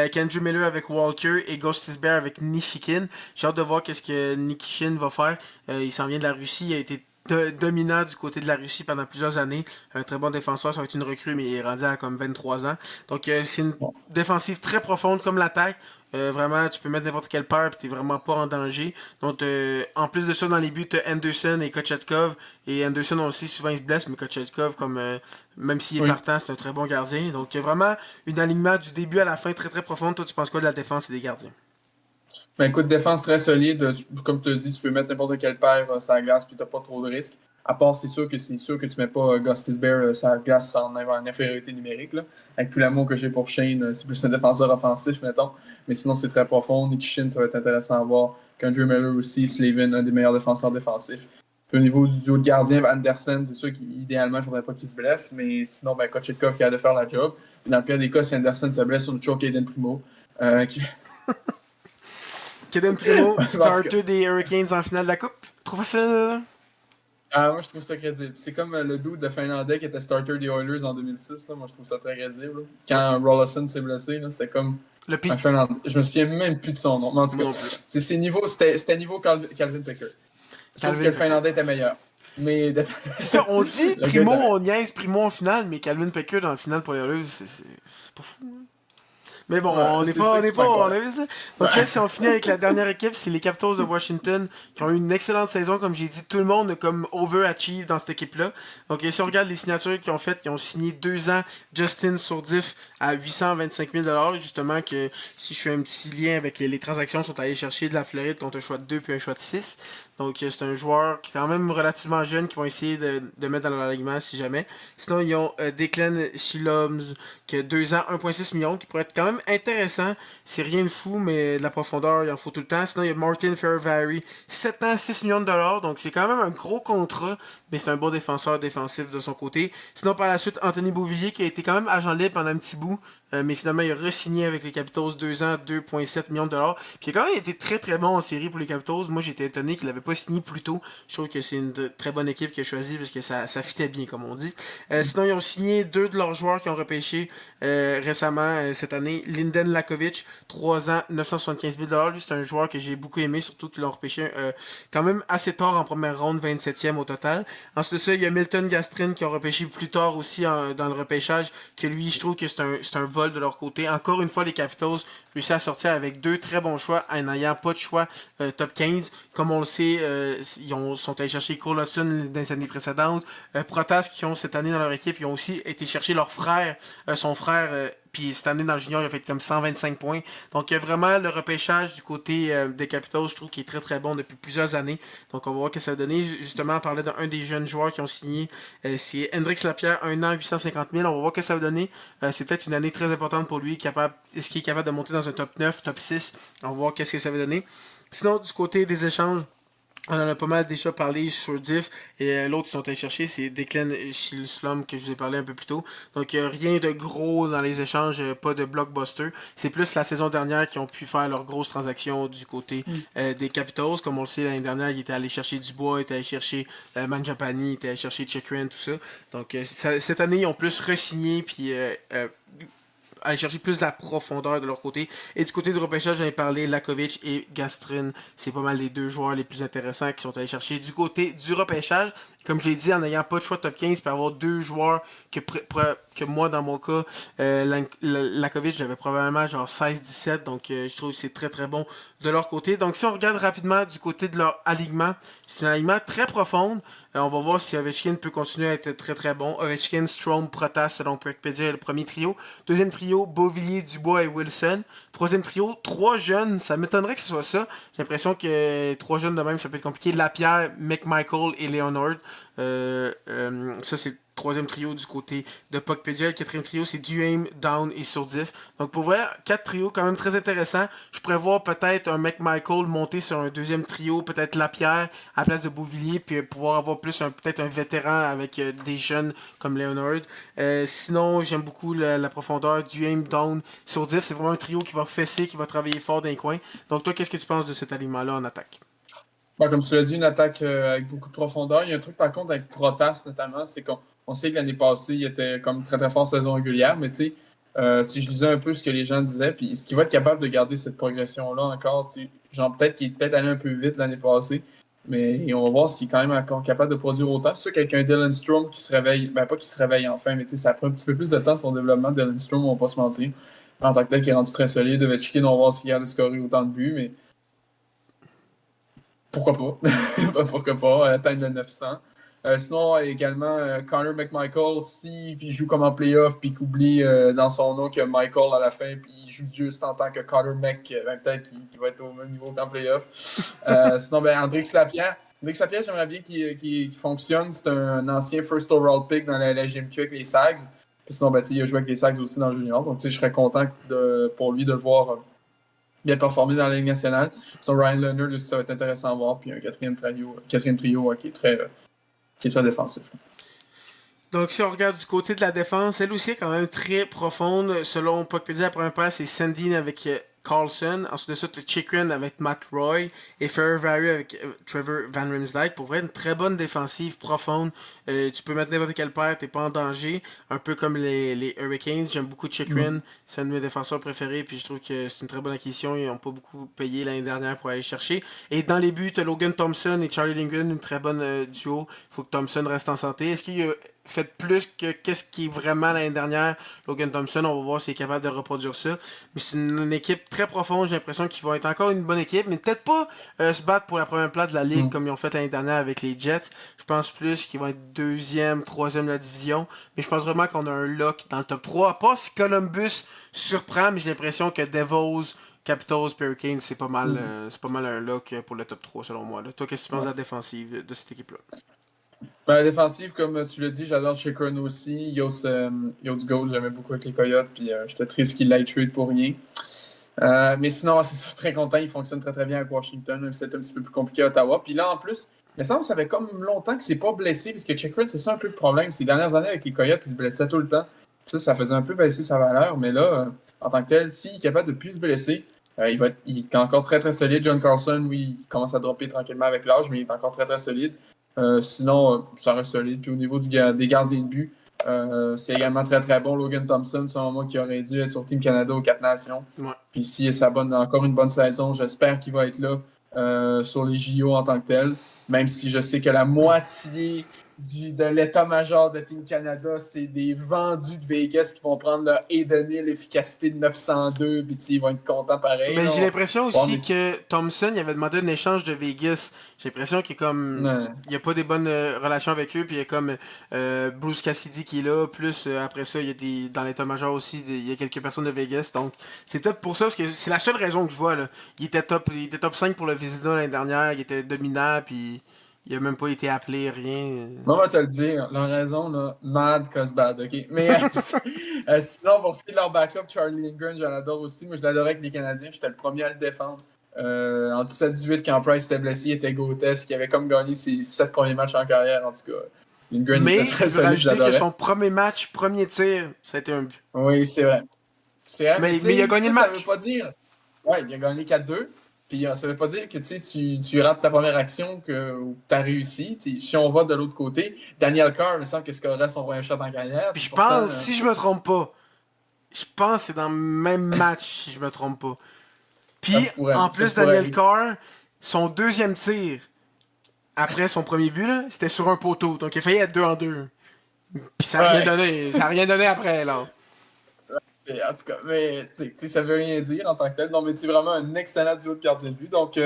Kendrick Miller avec Walker et Ghostis Bear avec Nishikin. J'ai hâte de voir qu'est-ce que Nikishin va faire. Il s'en vient de la Russie. Il a été dominant du côté de la Russie pendant plusieurs années. Un très bon défenseur, ça va être une recrue, mais il est rendu à comme 23 ans. Donc c'est une Bon. défensive très profonde comme l'attaque. Vraiment, tu peux mettre n'importe quelle paire et t'es vraiment pas en danger. Donc, en plus de ça, dans les buts, t'as Anderson et Kochetkov. Et Anderson, on le sait, souvent il se blesse, mais Kochetkov, comme, même s'il est Oui. partant, c'est un très bon gardien. Donc, il y a vraiment une alignement du début à la fin très très profonde. Toi, tu penses quoi de la défense et des gardiens? Ben écoute, défense très solide. Comme tu as dit, tu peux mettre n'importe quelle paire sur la glace puis tu n'as pas trop de risques. À part, c'est sûr que tu mets pas Gustis Bear sur la glace en infériorité numérique. Là. Avec tout l'amour que j'ai pour Shane, c'est plus un défenseur offensif, mettons. Mais sinon, c'est très profond. Nikishin, ça va être intéressant à voir. Kendrick Miller aussi, Slavin, un des meilleurs défenseurs défensifs. Puis au niveau du duo de gardien, Anderson, c'est sûr qu'idéalement, il ne faudrait pas qu'il se blesse. Mais sinon, ben, Kochetkov qui a de faire la job. Et dans le pire des cas, si Anderson se blesse, on a toujours Caden Primo. Qui... Kaden Primo, En tout cas, starter des Hurricanes en finale de la Coupe. Trouve ça. ah, moi, je trouve ça crédible. C'est comme le dude de Finlandais qui était starter des Oilers en 2006. Là. Moi, je trouve ça très crédible. Là. Quand Rollinson s'est blessé, là, c'était comme Le un pic. Finlandais. Je me souviens même plus de son nom. Mais en tout Moi cas, non plus. c'était niveau Calvin Picker. Sauf que Calvin le Pickard. Finlandais était meilleur. Mais C'est ça, on dit le gars Primo, était meilleur. on niaise Primo en finale, mais Calvin Pickard en finale pour les Oilers, c'est pas fou. Hein. Mais bon, Ouais, on n'est c'est ça pas, on que n'est c'est pas pas aux incroyable. Oilers. Donc là, si on finit avec la dernière équipe, c'est les Capitals de Washington qui ont eu une excellente saison. Comme j'ai dit, tout le monde a comme overachieve dans cette équipe-là. Donc si on regarde les signatures qu'ils ont faites, ils ont signé 2 ans Justin Sourdif à 825 000 justement que si je fais un petit lien avec les transactions, ils sont allés chercher de la Floride contre un choix de 2 puis un choix de 6. Donc, c'est un joueur qui est quand même relativement jeune, qui vont essayer de mettre dans l'alignement si jamais. Sinon, ils ont Declan Shiloms, qui a 2 ans, 1,6 millions, qui pourrait être quand même intéressant. C'est rien de fou, mais de la profondeur, il en faut tout le temps. Sinon, il y a Martin Fairvary, 7 ans, 6 millions de dollars. Donc, c'est quand même un gros contrat, mais c'est un bon défenseur défensif de son côté. Sinon, par la suite, Anthony Beauvillier, qui a été quand même agent libre pendant un petit bout, mais finalement, il a re-signé avec les Capitals 2 ans, 2,7 millions de dollars. Puis il a quand même été très très bon en série pour les Capitals. Moi, j'étais étonné qu'il n'avait pas signé plus tôt. Je trouve que c'est une très bonne équipe qu'il a choisie parce que ça fitait bien, comme on dit. Sinon, ils ont signé 2 de leurs joueurs qui ont repêché récemment cette année. Linden Lakovic, 3 ans, 975 000 dollars. Lui, c'est un joueur que j'ai beaucoup aimé, surtout qu'ils l'ont repêché quand même assez tard en première ronde, 27e au total. Ensuite de ça, il y a Milton Gastrin qui ont repêché plus tard aussi dans le repêchage, que lui, je trouve que c'est un vol de leur côté. Encore une fois, les Capitals réussissent à sortir avec 2 très bons choix en n'ayant pas de choix top 15. Comme on le sait, sont allés chercher Cole Hudson dans les années précédentes. Protas qui ont cette année dans leur équipe, ils ont aussi été chercher leur frère, son frère. Puis cette année dans le junior, il a fait comme 125 points. Donc vraiment le repêchage du côté des Capitals, je trouve qu'il est très très bon depuis plusieurs années. Donc on va voir ce que ça va donner. Justement, on parlait d'un des jeunes joueurs qui ont signé. C'est Hendrix Lapierre, 1 an, 850 000. On va voir ce que ça va donner. C'est peut-être une année très importante pour lui. Est-ce qu'il est capable de monter dans un top 9, top 6? On va voir qu'est-ce que ça va donner. Sinon, du côté des échanges, on en a pas mal déjà parlé sur Diff. Et l'autre qu'ils sont allés chercher, c'est Declan Shilslum que je vous ai parlé un peu plus tôt. Donc rien de gros dans les échanges, pas de blockbuster. C'est plus la saison dernière qu'ils ont pu faire leurs grosses transactions du côté des Capitals. Comme on le sait, l'année dernière, ils étaient allés chercher Dubois, ils étaient allés chercher Manjapani, ils étaient allés chercher Chikrin, tout ça. Donc cette année, ils ont plus re-signé puis aller chercher plus de la profondeur de leur côté. Et du côté du repêchage, j'en ai parlé, Lakovic et Gastrin. C'est pas mal les 2 joueurs les plus intéressants qui sont allés chercher. Du côté du repêchage, comme je l'ai dit, en n'ayant pas de choix top 15, peut avoir 2 joueurs que moi, dans mon cas, Lakovic, j'avais probablement genre 16-17. Donc, je trouve que c'est très très bon de leur côté. Donc, si on regarde rapidement du côté de leur alignement, c'est un alignement très profond. On va voir si Ovechkin peut continuer à être très très bon. Ovechkin, Strome, Protas, selon Wikipédia, le premier trio. Deuxième trio, Beauvillier, Dubois et Wilson. Troisième trio, 3 jeunes. Ça m'étonnerait que ce soit ça. J'ai l'impression que 3 jeunes de même, ça peut être compliqué. Lapierre, McMichael et Leonard. Ça, c'est le troisième trio du côté de Puckpedia. Le quatrième trio, c'est Duhaime, Down et Surdif. Donc pour vrai, 4 trios quand même très intéressants. Je pourrais voir peut-être un McMichael monter sur un deuxième trio, peut-être Lapierre à la place de Beauvillier, puis pouvoir avoir plus peut-être un vétéran avec des jeunes comme Leonard. Sinon, j'aime beaucoup la profondeur. Duhaime, Down, Surdif. C'est vraiment un trio qui va fesser, qui va travailler fort dans les coins. Donc toi, qu'est-ce que tu penses de cet aliment-là en attaque? Bon, comme tu l'as dit, une attaque avec beaucoup de profondeur. Il y a un truc par contre avec Protas notamment, c'est qu'on sait que l'année passée, il était comme très très fort en saison régulière, mais si je lisais un peu ce que les gens disaient, puis est-ce qu'il va être capable de garder cette progression-là encore, genre peut-être qu'il est peut-être allé un peu vite l'année passée, mais on va voir s'il est quand même encore capable de produire autant. C'est sûr qu'avec un Dylan Strome qui se réveille, ben pas qui se réveille enfin, mais ça prend un petit peu plus de temps son développement. Dylan Strome, on va pas se mentir. En tant que tel, qui est rendu très solide, Ovechkin, on va voir s'il a de scorer autant de buts, mais pourquoi pas? Pourquoi pas? Atteindre le 900. Sinon, également, Connor McMichael, s'il joue comme en playoff, puis qu'il oublie dans son nom qu'il y a Michael à la fin, puis il joue juste en tant que Connor Mc, peut-être qu'il va être au même niveau qu'en playoff. Sinon, Andrix Lapierre. Andrix Lapierre, j'aimerais bien qu'il fonctionne. C'est un ancien first overall pick dans la GMQ avec les Sags. Puis sinon, il a joué avec les Sags aussi dans le junior. Donc, je serais content pour lui de le voir bien performé dans la Ligue nationale. Sinon, Ryan Leonard aussi, ça va être intéressant à voir. Puis un quatrième trio qui est très défensif. Donc, si on regarde du côté de la défense, elle aussi est quand même très profonde. Selon Puckpedia, la première passe, c'est Sandin avec Carlson. Ensuite de ça, tu as Chikrin avec Matt Roy. Et Fairvary avec Trevor Van Riemsdyk. Pour vrai, une très bonne défensive profonde. Tu peux mettre n'importe quel paire, t'es pas en danger. Un peu comme les Hurricanes. J'aime beaucoup Chikrin. C'est un de mes défenseurs préférés. Puis je trouve que c'est une très bonne acquisition. Ils n'ont pas beaucoup payé l'année dernière pour aller chercher. Et dans les buts, tu as Logan Thompson et Charlie Lindgren. Une très bonne duo. Il faut que Thompson reste en santé. Est-ce qu'il y a fait plus que qu'est-ce qui est vraiment l'année dernière. Logan Thompson, on va voir s'il est capable de reproduire ça. Mais c'est une équipe très profonde, j'ai l'impression qu'ils vont être encore une bonne équipe, mais peut-être pas se battre pour la première place de la ligue Mm. comme ils ont fait l'année dernière avec les Jets. Je pense plus qu'ils vont être deuxième, troisième de la division. Mais je pense vraiment qu'on a un lock dans le top 3. À part si Columbus surprend, mais j'ai l'impression que Devils, Capitals, Hurricanes, c'est pas mal un lock pour le top 3 selon moi. Là. Toi, qu'est-ce que tu penses de Ouais. la défensive de cette équipe-là? Ben, la défensive, comme tu l'as dit, j'adore Shaker aussi. Yost Gold, j'aimais beaucoup avec les Coyotes, puis j'étais triste qu'il l'ait trade pour rien. Mais sinon, c'est sûr, très content. Il fonctionne très très bien avec Washington, même si c'est un petit peu plus compliqué à Ottawa. Puis là, en plus, il me semble que ça fait comme longtemps que c'est pas blessé, parce que Shaker, c'est ça un peu le problème. Ces dernières années avec les Coyotes, il se blessait tout le temps. Ça faisait un peu baisser sa valeur, mais là, en tant que tel, s'il est capable de plus se blesser, il est encore très très solide. John Carlson, oui, il commence à dropper tranquillement avec l'âge, mais il est encore très très solide. Sinon, ça reste solide. Puis au niveau des gardiens de but, c'est également très très bon. Logan Thompson, selon moi, qui aurait dû être sur Team Canada aux 4 Nations. Ouais. Puis s'il encore une bonne saison, j'espère qu'il va être là sur les JO en tant que tel. Même si je sais que la moitié de l'état-major de Team Canada, c'est des vendus de Vegas qui vont prendre leur et donner l'efficacité de 902, puis ils vont être contents pareil. Mais Là. j'ai l'impression Bon, mais aussi que Thompson il avait demandé un échange de Vegas. J'ai l'impression qu'il est comme. non. Il n'y a pas des bonnes relations avec eux. Puis il y a comme Bruce Cassidy qui est là. Plus après ça, il y a dans l'état-major aussi, il y a quelques personnes de Vegas. Donc c'est peut-être pour ça, parce que c'est la seule raison que je vois. Là. Il était top 5 pour le Vizina l'année dernière. Il était dominant. Puis il a même pas été appelé, rien. Moi, on va te le dire, leur raison, là, mad cause bad, ok? Mais sinon, pour ce qui est de leur backup, Charlie Lindgren, je l'adore aussi. Moi, je l'adorais avec les Canadiens, j'étais le premier à le défendre. En 17-18, quand Price était blessé, il était grotesque, il avait comme gagné ses 7 premiers matchs en carrière, en tout cas. Lindgren était Mais très je veux solide, rajouter que j'adorais. son premier match, premier tir, ça a été un but. Oui, c'est vrai. C'est vrai, mais tu Mais il a sais, gagné le ça veut match. pas dire. Ouais, il a gagné 4-2. Puis ça veut pas dire que tu rates ta première action que tu as réussi. T'sais, si on va de l'autre côté, Daniel Carr, il me semble que scorerait son premier shot en carrière. Puis Puis je pourtant, pense, si je me trompe pas, je pense que c'est dans le même match, si je me trompe pas. Puis, en ça plus, se pourrait, Daniel oui. Carr, son deuxième tir, après son premier but, là, c'était sur un poteau. Donc, il a failli être 2 en 2. Puis ça a rien Ouais. donné. Ça a rien donné après, là. En tout cas, mais ça veut rien dire en tant que tel. Non, mais c'est vraiment un excellent duo de gardien de but. Donc,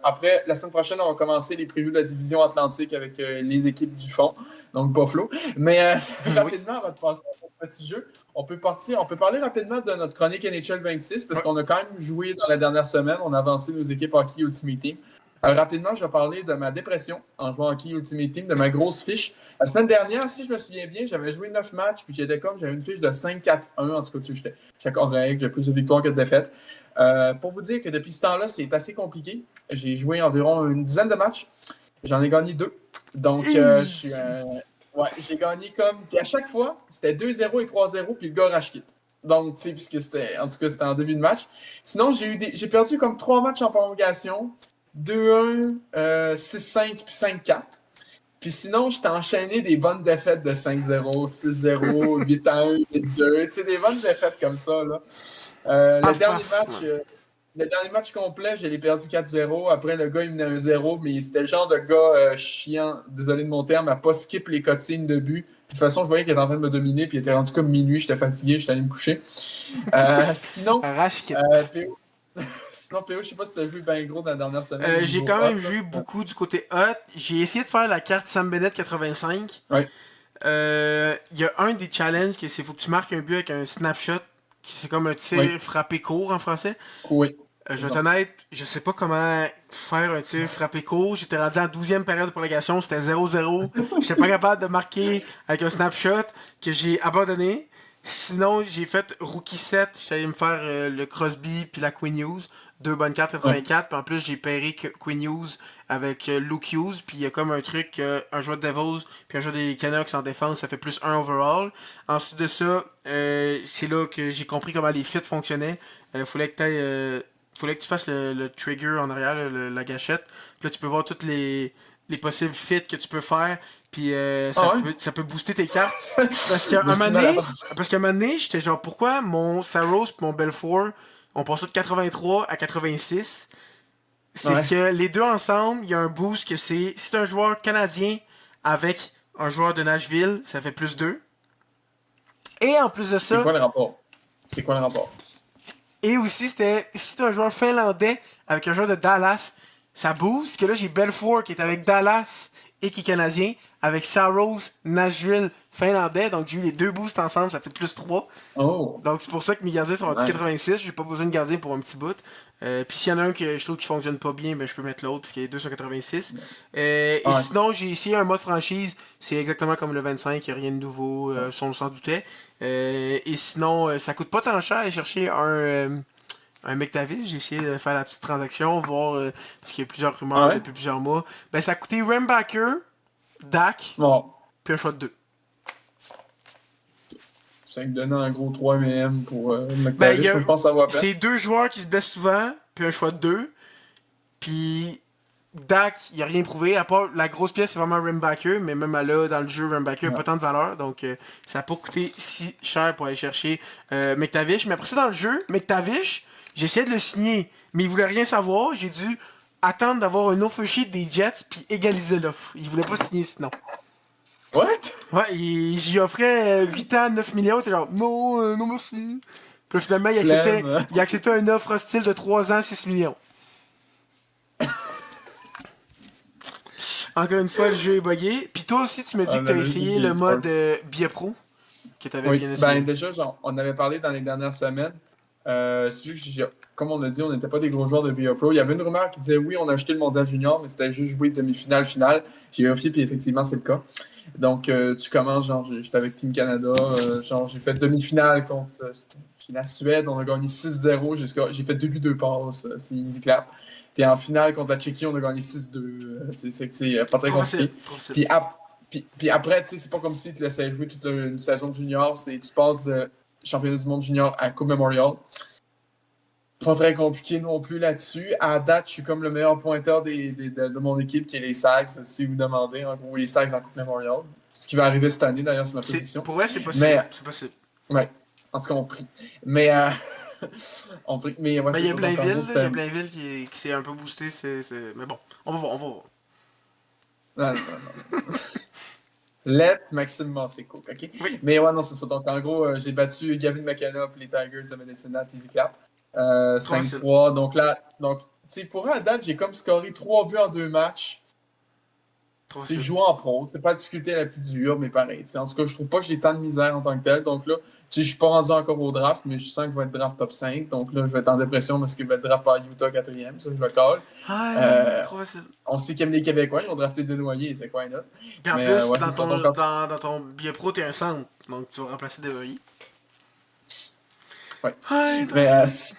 après, la semaine prochaine, on va commencer les previews de la division Atlantique avec les équipes du fond, donc Buffalo. Mais Oui. rapidement, avant de passer à ce petit jeu, on peut parler rapidement de notre chronique NHL 26 parce Ouais. qu'on a quand même joué dans la dernière semaine. On a avancé nos équipes hockey Ultimate Team. Rapidement, je vais parler de ma dépression en jouant hockey Ultimate Team, de ma grosse fiche. La semaine dernière, si je me souviens bien, j'avais joué 9 matchs, puis j'avais une fiche de 5-4-1. En tout cas, j'étais correct, j'ai plus de victoires que de défaites. Pour vous dire que depuis ce temps-là, c'est assez compliqué. J'ai joué environ une dizaine de matchs. J'en ai gagné 2. Donc, ouais, j'ai gagné comme. Puis à chaque fois, c'était 2-0 et 3-0, puis le gars rage quitte. Donc, tu sais, puisque en tout cas, c'était en début de match. Sinon, j'ai perdu comme 3 matchs en prolongation. 2-1, 6-5 puis 5-4. Puis sinon, je t'ai enchaîné des bonnes défaites de 5-0, 6-0, 8-1, 8-2. Tu sais, des bonnes défaites comme ça. Là. Paf, paf. Ouais. Le dernier match complet, je l'ai perdu 4-0. Après, le gars, il menait 1-0, mais c'était le genre de gars chiant, désolé de mon terme, à pas skip les cutscenes de but. Puis, de toute façon, je voyais qu'il était en train de me dominer, puis il était rendu comme minuit, j'étais fatigué, j'étais allé me coucher. Sinon, Arrache kit. PO, sinon, PO, je sais pas si tu as vu ben gros dans la dernière semaine au J'ai niveau quand même hot, là, vu beaucoup du côté hot. J'ai essayé de faire la carte Sam Bennett 85. Ouais. Il y a un des challenges que c'est faut que tu marques un but avec un snapshot. C'est comme un tir Oui. frappé court en français. Oui. Je vais être honnête, je sais pas comment faire un tir frappé court. J'étais rendu en 12e période de prolongation, c'était 0-0. J'étais pas capable de marquer avec un snapshot que j'ai abandonné. Sinon, j'ai fait Rookie 7. J'étais allé me faire le Crosby puis la Queen Hughes. Deux bonnes cartes 84. Puis en plus, j'ai pairé Queen Hughes avec Luke Hughes. Puis il y a comme un truc, un joueur de Devils puis un joueur des Canucks en défense, ça fait plus 1 overall. Ensuite de ça, c'est là que j'ai compris comment les fits fonctionnaient. Fallait que tu fasses le trigger en arrière, la gâchette. Puis là, tu peux voir toutes les possibles fits que tu peux faire. Puis ça peut booster tes cartes. Parce qu'à un moment donné, j'étais genre, pourquoi mon Saros et mon Belfort ont passé de 83 à 86? C'est que les deux ensemble, il y a un boost que c'est. Si t'es un joueur canadien avec un joueur de Nashville, ça fait plus 2. Et en plus de C'est ça, quoi le rapport? C'est quoi le rapport? et aussi, c'était si t'es un joueur finlandais avec un joueur de Dallas, ça booste. Que là, j'ai Belfour qui est avec Dallas et qui est canadien, avec Saros, Nashville, finlandais. Donc, j'ai eu les deux boosts ensemble, ça fait plus 3. Oh, Donc, c'est pour ça que mes gardiens sont rendus nice. 86. J'ai pas besoin de gardien pour un petit bout. Puis, s'il y en a un que je trouve qui fonctionne pas bien, ben, je peux mettre l'autre, parce qu'il y a deux sur 86. Et Ouais. sinon, j'ai essayé un mode franchise. C'est exactement comme le 25, il n'y a rien de nouveau, on s'en doutait. Et sinon, ça coûte pas tant cher aller chercher un McDavid. J'ai essayé de faire la petite transaction, voir, parce qu'il y a plusieurs Ah rumeurs ouais? depuis plusieurs mois. Ben, ça a coûté Rembacker, Dak, Bon, puis un choix de 2. ça me donne un gros 3 MM pour Ben, il y McTavish. a, Moi, je pense que ça vaut la peine. c'est deux joueurs qui se blessent souvent, puis un choix de 2. Puis Dak, il a rien prouvé, à part la grosse pièce, c'est vraiment Rembacker, mais même là, dans le jeu, Rembacker n'a Ouais. pas tant de valeur, donc ça n'a pas coûté si cher pour aller chercher McTavish. Mais après ça, dans le jeu, McTavish, j'ai essayé de le signer, mais il voulait rien savoir, j'ai dû attendre d'avoir un offer sheet des Jets, puis égaliser l'offre. Il voulait pas signer sinon. What? Ouais, j'y offrais 8 ans, 9 millions, t'es genre, non, non merci. Puis là, finalement, Flemme. il acceptait une offre hostile de 3 ans, 6 millions. Encore une fois, le jeu est buggé. Puis toi aussi, tu me dis Ah, que la t'as logique essayé des le mode sports. Billet Pro, que t'avais Oui, bien essayé. ben déjà, genre, on avait parlé dans les dernières semaines. C'est juste que comme on a dit, on n'était pas des gros joueurs de BA Pro. Il y avait une rumeur qui disait oui, on a acheté le mondial junior, mais c'était juste jouer demi-finale, finale. J'ai vérifié, puis effectivement, c'est le cas. Donc, tu commences, genre, j'étais avec Team Canada, genre, j'ai fait demi-finale contre la Suède, on a gagné 6-0, j'ai fait 2 buts, 2 passes, c'est easy clap. Puis en finale, contre la Tchéquie, on a gagné 6-2. C'est pas très Trop facile, compliqué. trop facile. Puis, puis après, tu sais, c'est pas comme si tu laissais jouer toute une saison de junior, tu passes de championnat du monde junior à Coupe Memorial. Pas très compliqué non plus là-dessus. À date, je suis comme le meilleur pointeur de mon équipe, qui est les Sags, si vous demandez. En gros, les Sags en Coupe Memorial. Ce qui va arriver cette année, d'ailleurs, c'est ma prédiction. Pour vrai, c'est Mais, possible. C'est possible. ouais, en tout cas, on prie. Mais, mais ouais, Ben, c'est il y a ça. Donc, en gros, Blainville, là, il y c'était. a Blainville qui s'est un peu boosté. Mais bon, on va voir, on va voir. Non, non, non. Let Maxime Massé-Cook, OK? Oui, Mais ouais, non, c'est ça. Donc, en gros, j'ai battu Gavin McKenna et les Tigers de Medicine Easy Clap. trop facile. 5-3. Donc là, tu sais, pour à date, j'ai comme scoré 3 buts en 2 matchs. Trop Tu sais, je facile. joue en pro. C'est pas la difficulté la plus dure, mais pareil. En tout cas, je trouve pas que j'ai tant de misère en tant que tel. Donc là, tu sais, je suis pas rendu encore au draft, mais je sens que je vais être draft top 5. Donc là, je vais être en dépression parce que je vais être draft par Utah 4e. Ça, je le call. Ouais, Euh, trop facile. on sait qu'aiment les Québécois. Ils ont drafté Desnoyers. C'est quoi, là? Puis en Mais plus, ouais, c'est ça. Donc, dans ton billet pro, t'es un centre. Donc tu vas remplacer DEI. ouais. Ouais, trop Mais facile.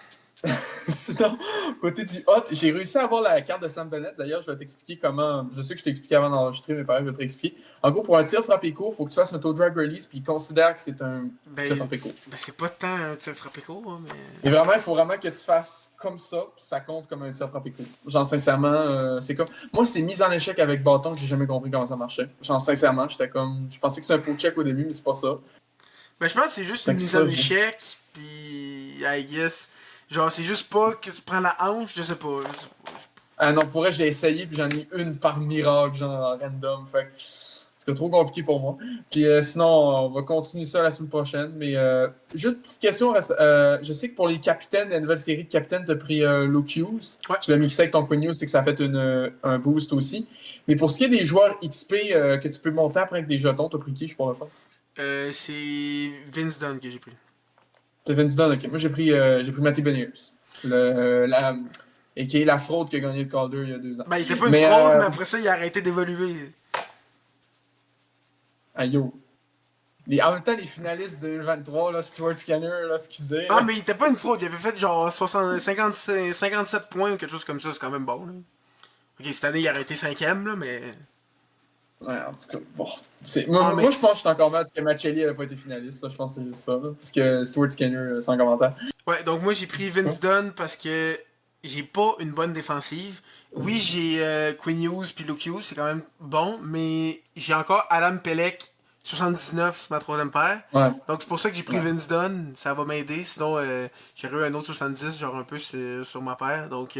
sinon, côté du hot, j'ai réussi à avoir la carte de Sam Bennett. D'ailleurs, je vais t'expliquer comment. Je sais que je t'ai expliqué avant d'enregistrer, mais pareil, je vais te réexpliquer. En gros, pour un tir frappé court, il faut que tu fasses un toe drag release, puis il considère que c'est un tir Ben, frappé court. ben c'est pas tant un tir frappé court, hein, mais. Et vraiment, il faut vraiment que tu fasses comme ça, puis ça compte comme un tir frappé court. Genre, sincèrement, c'est comme. Moi, c'est mise en échec avec bâton que j'ai jamais compris comment ça marchait. Genre, sincèrement, j'étais comme. Je pensais que c'était un pot check au début, mais c'est pas ça. Ben, je pense que c'est juste une Fait que mise en ça, échec, puis I guess. Genre, c'est juste pas que tu prends la hanche, je sais pas. Je sais pas. Ah non, pour vrai, j'ai essayé, puis j'en ai une par miracle, genre random. Fait que c'est trop compliqué pour moi. Puis sinon, on va continuer ça la semaine prochaine. Mais juste une petite question. Je sais que pour les capitaines, la nouvelle série de capitaines, tu as pris Luke Hughes. Ouais. Tu l'as mixé avec ton Quinn Hughes, c'est que ça a fait un boost aussi. Mais pour ce qui est des joueurs XP que tu peux monter après avec des jetons, tu as pris qui, je pourrais le faire? C'est Vince Dunn que j'ai pris. T'as Vince Dunn, ok. Moi, j'ai pris Matty Beniers. Et qui est la fraude qui a gagné le Calder il y a 2 ans. Ben, il était pas une Mais, fraude, mais après ça, il a arrêté d'évoluer. yo. En même temps, les finalistes de 2023, là, Stuart Scanner, là, excusez. Ah, Là. mais il était pas une fraude, il avait fait genre 57 points ou quelque chose comme ça, c'est quand même bon. Là. Ok, cette année, il a arrêté 5ème, là, mais. Ouais, en tout cas, bon. Ah, mais. Moi, je pense que je suis encore mal parce que Machelli n'avait pas été finaliste. Là, je pense que c'est juste ça. Là, parce que Stuart Scanner, sans commentaire. Ouais, donc moi, j'ai pris C'est quoi? Vince Dunn parce que j'ai pas une bonne défensive. Oui, j'ai Quinn Hughes puis Luke Hughes, c'est quand même bon, mais j'ai encore Adam Pelech 79 sur ma troisième paire. Ouais. Donc c'est pour ça que j'ai pris Ouais. Vince Dunn, ça va m'aider. Sinon, j'aurais eu un autre 70, genre un peu sur ma paire. Donc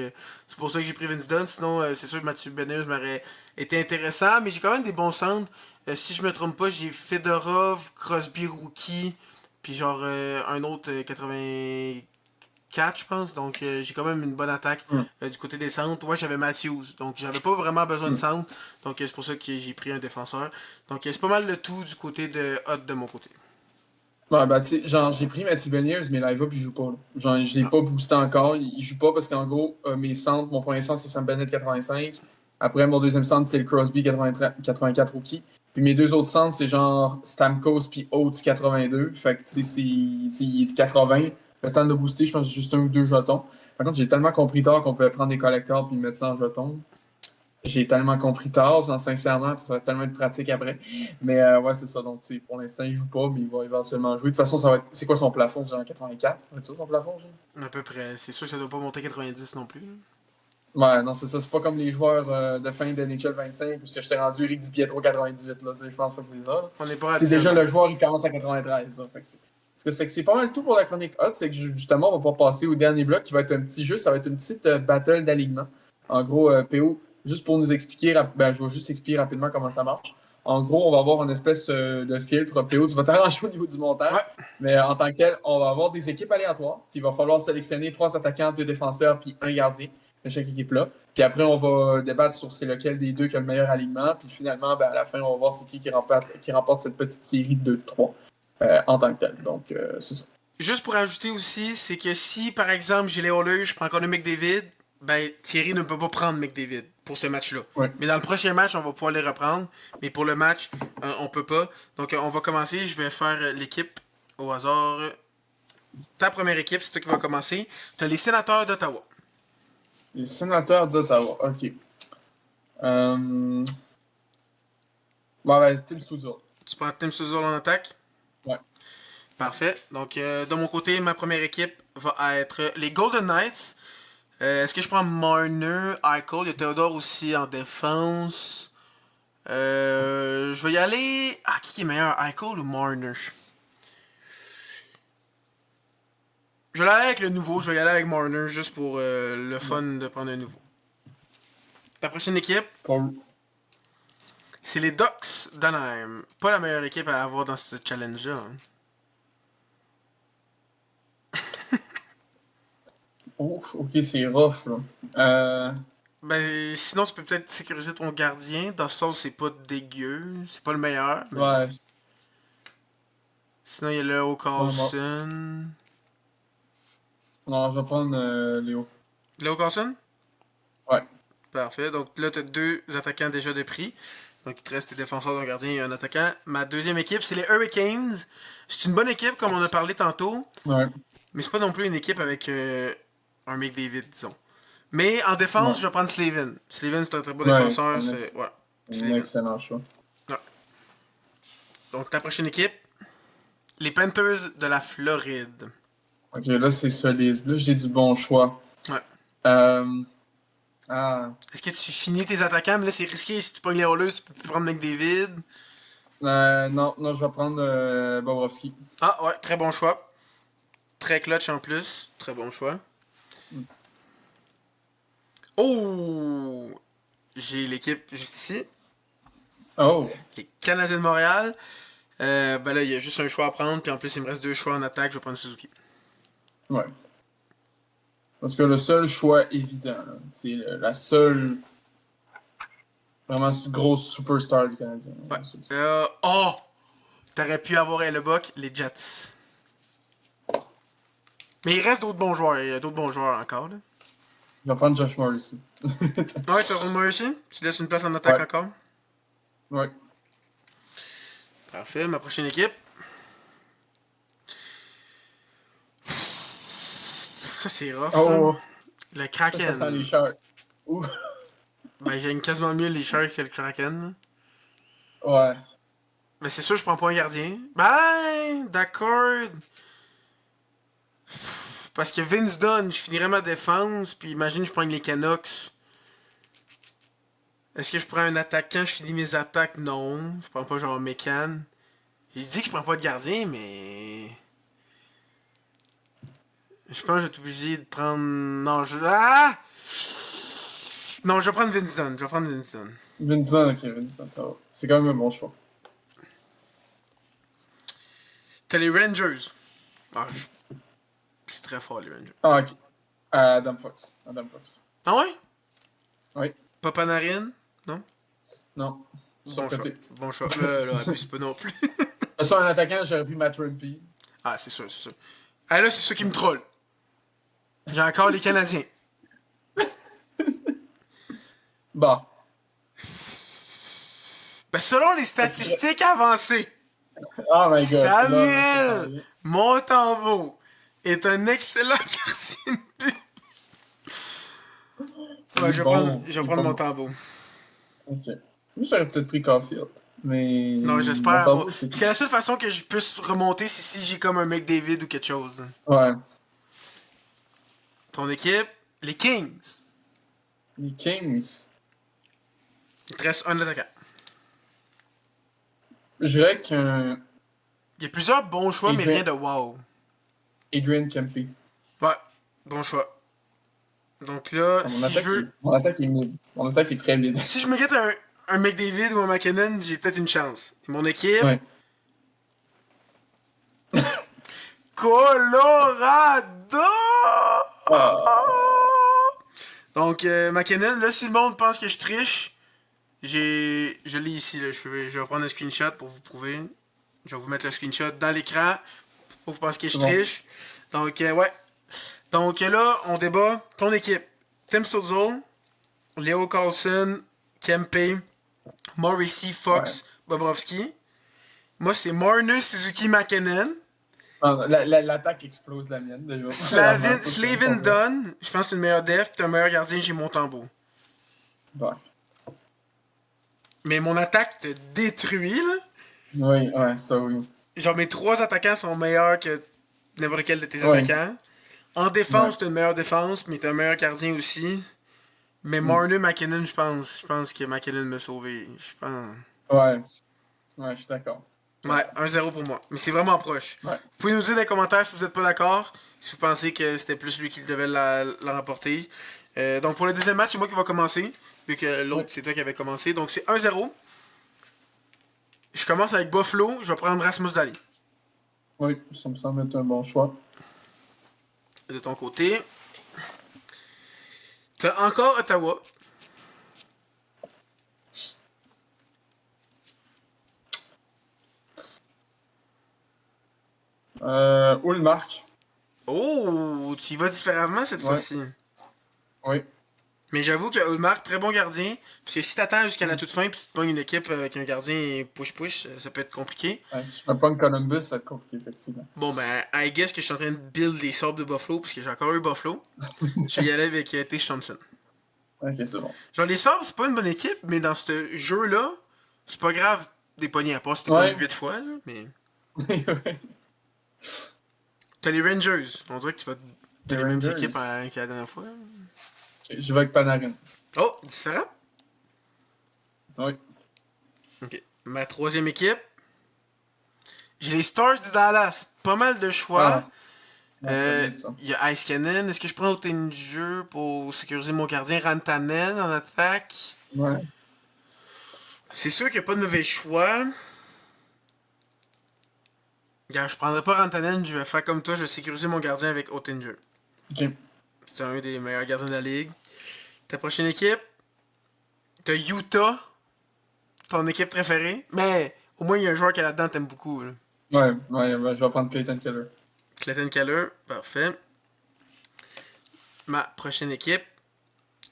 c'est pour ça que j'ai pris Vince Dunn. Sinon, c'est sûr que Mathieu Beniers m'aurait été intéressant, mais j'ai quand même des bons centres. Si je me trompe pas, j'ai Fedorov, Crosby rookie, puis genre un autre 84, je pense. Donc j'ai quand même une bonne attaque Hum, du côté des centres. Ouais, j'avais Matthews, donc j'avais pas vraiment besoin de hum. centre. Donc c'est pour ça que j'ai pris un défenseur. Donc c'est pas mal le tout du côté de Hot de mon côté. Ouais, bah, tu sais, genre, j'ai pris Matthew Beniers, mais live up, il joue pas. Là. Genre, je l'ai Ah. pas boosté encore. Il joue pas parce qu'en gros, mes centres, mon premier centre, c'est Sam Bennett 85. Après, mon deuxième centre, c'est le Crosby 84 rookie. Puis mes deux autres centres, c'est genre Stamkos puis Oates 82. Fait que, tu sais, il est de 80. Le temps de booster, je pense que j'ai juste un ou deux jetons. Par contre, j'ai tellement compris tard qu'on pouvait prendre des collecteurs puis mettre ça en jetons. J'ai tellement compris tard, genre, sincèrement, ça va tellement être pratique après. Mais ouais, c'est ça. Donc, tu sais, pour l'instant, il joue pas, mais il va éventuellement jouer. De toute façon, ça va être. C'est quoi son plafond? Genre 84? Ça va être ça son plafond, genre? À peu près. C'est sûr que ça doit pas monter 90 non plus. Ouais, non, c'est ça. C'est pas comme les joueurs de fin de NHL 25 où si je t'ai rendu Eric Di Pietro 98. Là, tu sais, je pense pas que c'est ça. Là. On n'est pas C'est rendu là, déjà non. le joueur, il commence à 93. Là, fait que, parce que c'est pas mal tout pour la chronique hot. C'est que justement, on va pouvoir passer au dernier bloc qui va être un petit jeu. Ça va être une petite battle d'alignement. En gros, PO, juste pour nous expliquer, ben, je vais juste expliquer rapidement comment ça marche. En gros, on va avoir une espèce de filtre. PO, tu vas t'arranger au niveau du montage. Ouais. Mais en tant que tel, on va avoir des équipes aléatoires. Puis il va falloir sélectionner 3 attaquants, 2 défenseurs, puis un gardien de chaque équipe-là. Puis après, on va débattre sur c'est lequel des deux qui a le meilleur alignement. Puis finalement, ben, à la fin, on va voir c'est qui remporte cette petite série de 3 en tant que tel. Donc, c'est ça. Juste pour ajouter aussi, c'est que si par exemple j'ai les Oilers, je prends Connor McDavid, ben Thierry ne peut pas prendre McDavid pour ce match-là. Ouais. Mais dans le prochain match, on va pouvoir les reprendre. Mais pour le match, on peut pas. Donc on va commencer. Je vais faire l'équipe au hasard. Ta première équipe, c'est toi qui va commencer. Tu as les sénateurs d'Ottawa. Les sénateurs d'Ottawa. OK. Bon, ben, Tim Studio. Tu prends Tim Suzzle en attaque. Ouais. Parfait. Donc de mon côté, ma première équipe va être les Golden Knights. Est-ce que je prends Marner, Eichel? Il y a Theodore aussi en défense. Je vais y aller. Ah, qui est meilleur, Eichel ou Marner? Je vais y aller avec le nouveau. Je vais y aller avec Marner juste pour le fun de prendre un nouveau. Ta prochaine équipe, Pour... c'est les Ducks d'Anaheim. Pas la meilleure équipe à avoir dans ce challenge-là. Hein. Oh, OK, c'est rough, là. Ben, sinon, tu peux peut-être sécuriser ton gardien. Dans ce c'est pas dégueu. C'est pas le meilleur. Mais... Ouais. Sinon, il y a Leo Non, Carlson. non, je vais prendre Léo. Leo Carlson? Ouais. Parfait. Donc là, tu as deux attaquants déjà de prix. Donc il te reste tes défenseurs, ton gardien et un attaquant. Ma deuxième équipe, c'est les Hurricanes. C'est une bonne équipe, comme on a parlé tantôt. Ouais. Mais c'est pas non plus une équipe avec un McDavid, disons. Mais en Ouais. défense, je vais prendre Slavin. Slavin, c'est un très bon Ouais, défenseur. c'est C'est... Ouais, un Slavin. excellent choix. Ouais. Donc ta prochaine équipe, les Panthers de la Floride. OK, là, c'est solide. Là, j'ai du bon choix. Ouais. Euh... Ah. Est-ce que tu finis tes attaquants? Mais là, c'est risqué. Si tu pognes les Oilers, tu peux plus prendre McDavid. Non, non, je vais prendre Bobrovski. Ah, ouais, très bon choix. Très clutch en plus. Très bon choix. Oh! J'ai l'équipe juste ici. Oh! Les Canadiens de Montréal. Ben là, il y a juste un choix à prendre. Puis en plus, il me reste deux choix en attaque. Je vais prendre Suzuki. Ouais. Parce que le seul choix évident, là, c'est la seule vraiment grosse superstar du Canadien. Ouais. Oh! T'aurais pu avoir Hellebuck, les Jets. Mais il reste d'autres bons joueurs. Il y a d'autres bons joueurs encore. Là. Je vais prendre Josh Morrissey. Ouais, tu vas prendre Morrissey? Tu laisses une place en attaque Ouais. encore? Ouais. Parfait. Ma prochaine équipe. Ça, c'est rough. Oh! Là. Le Ça Kraken. sent les Sharks. Ouh! Ben, j'aime quasiment mieux les Sharks que le Kraken. Ouais. Ben, c'est sûr, je prends pas un gardien. Ben, d'accord. Parce que Vince Dunn, je finirais ma défense, puis imagine, je prends les Canucks. Est-ce que je prends un attaquant, je finis mes attaques? Non. Je prends pas genre Mécan. J'ai dit que je prends pas de gardien, mais. Je pense que je vais être obligé de prendre. Non, je. Ah! Non, je vais prendre Vince Dunn. Je vais prendre Vince Dunn. Vincent, ok, Vincent, ça va. C'est quand même un bon choix. T'as les Rangers. Ah, c'est très fort, les Rangers. Ah, ok. Adam Fox. Adam Fox. Ah ouais? Oui. Papanarine? Non? Non. Bon choix. Surcoté. Bon choix. Là, abuse pas non plus. De toute façon, un attaquant, j'aurais pris Matt Rumpy. Ah, c'est sûr, c'est sûr. Ah là, c'est ceux qui me trollent. J'ai encore les Canadiens. Bah. Ben, selon les statistiques avancées, Oh my god. Samuel Montembeault est un excellent gardien de but. Ouais, je vais prendre Montembeault. Ok. Moi, j'aurais peut-être pris Caulfield. Mais. Non, j'espère. Montembeault, c'est. Parce que la seule façon que je puisse remonter, c'est si j'ai comme un McDavid ou quelque chose. Ouais. Ton équipe, les Kings. Les Kings. Il te reste un attaquant. Je dirais qu'un Il y a plusieurs bons choix, mais rien de wow. Adrian Kempe. Ouais, bon choix. Donc là, Mon si attaque, je veux. mon attaque est mid. Mon attaque est très mid. Si je me guette un McDavid ou un McKinnon, j'ai peut-être une chance. Et mon équipe. Ouais. Colorado! Ah. Donc, McKinnon, là, si le monde pense que je triche, je l'ai ici. Là. Je vais prendre un screenshot pour vous prouver. Je vais vous mettre le screenshot dans l'écran pour vous penser que je triche. Donc, ouais. Donc là, on débat ton équipe. Tim Stützle, Leo Carlson, Kempe, Morrissey, Fox, Bobrovsky. Moi, c'est Marner, Suzuki, McKinnon. L'attaque explose la mienne déjà. Slavin Dunn, je pense que c'est le meilleur def, puis un meilleur gardien, j'ai Montembeault. Ouais. Mais mon attaque te détruit, là. Oui, ouais, ça oui. Genre, mes 3 attaquants sont meilleurs que n'importe quel de tes attaquants. En défense, t'as une meilleure défense, mais t'as un meilleur gardien aussi. Mais Marner, McKinnon, je pense que McKinnon m'a sauvé. Je pense. Ouais. Ouais, je suis d'accord. Ouais, 1-0 pour moi. Mais c'est vraiment proche. Ouais. Vous pouvez nous dire dans les commentaires si vous n'êtes pas d'accord, si vous pensez que c'était plus lui qui devait la remporter. Donc pour le deuxième match, c'est moi qui va commencer, vu que l'autre c'est toi qui avais commencé. Donc c'est 1-0. Je commence avec Buffalo, je vais prendre Rasmus Daly. Oui, ça me semble être un bon choix. De ton côté. T'as encore Ottawa. Ulmark. Oh, tu y vas différemment cette fois-ci. Oui. Mais j'avoue que Ulmark, très bon gardien. Parce que si t'attends jusqu'à la toute fin puis tu te pognes une équipe avec un gardien push-push, ça peut être compliqué. Ouais, si je me pogne Columbus, ça va être compliqué, effectivement. Bon, ben, I guess que je suis en train de build les sabres de Buffalo parce que j'ai encore eu Buffalo. Je vais y aller avec Tish Thompson. Ok, c'est bon. Genre, les sabres, c'est pas une bonne équipe, mais dans ce jeu-là, c'est pas grave des poignées à part. C'était pas 8 fois, là, mais. T'as les Rangers. On dirait que tu vas. T'as les mêmes équipes que la dernière fois. Je vais avec Panarin. Oh, différent? Oui. Ok. Ma troisième équipe. J'ai les Stars de Dallas. Pas mal de choix. Il y a Ice Cannon. Est-ce que je prends Oettinger pour sécuriser mon gardien? Rantanen en attaque. Ouais. C'est sûr qu'il n'y a pas de mauvais choix. Je prendrai pas Rantanen. Je vais faire comme toi. Je vais sécuriser mon gardien avec Oettinger. Ok. C'est un des meilleurs gardiens de la ligue. Ta prochaine équipe. T'as Utah. Ton équipe préférée. Mais au moins il y a un joueur qui est là-dedans que t'aimes beaucoup. Là. Ouais, je vais prendre Clayton Keller. Clayton Keller, parfait. Ma prochaine équipe.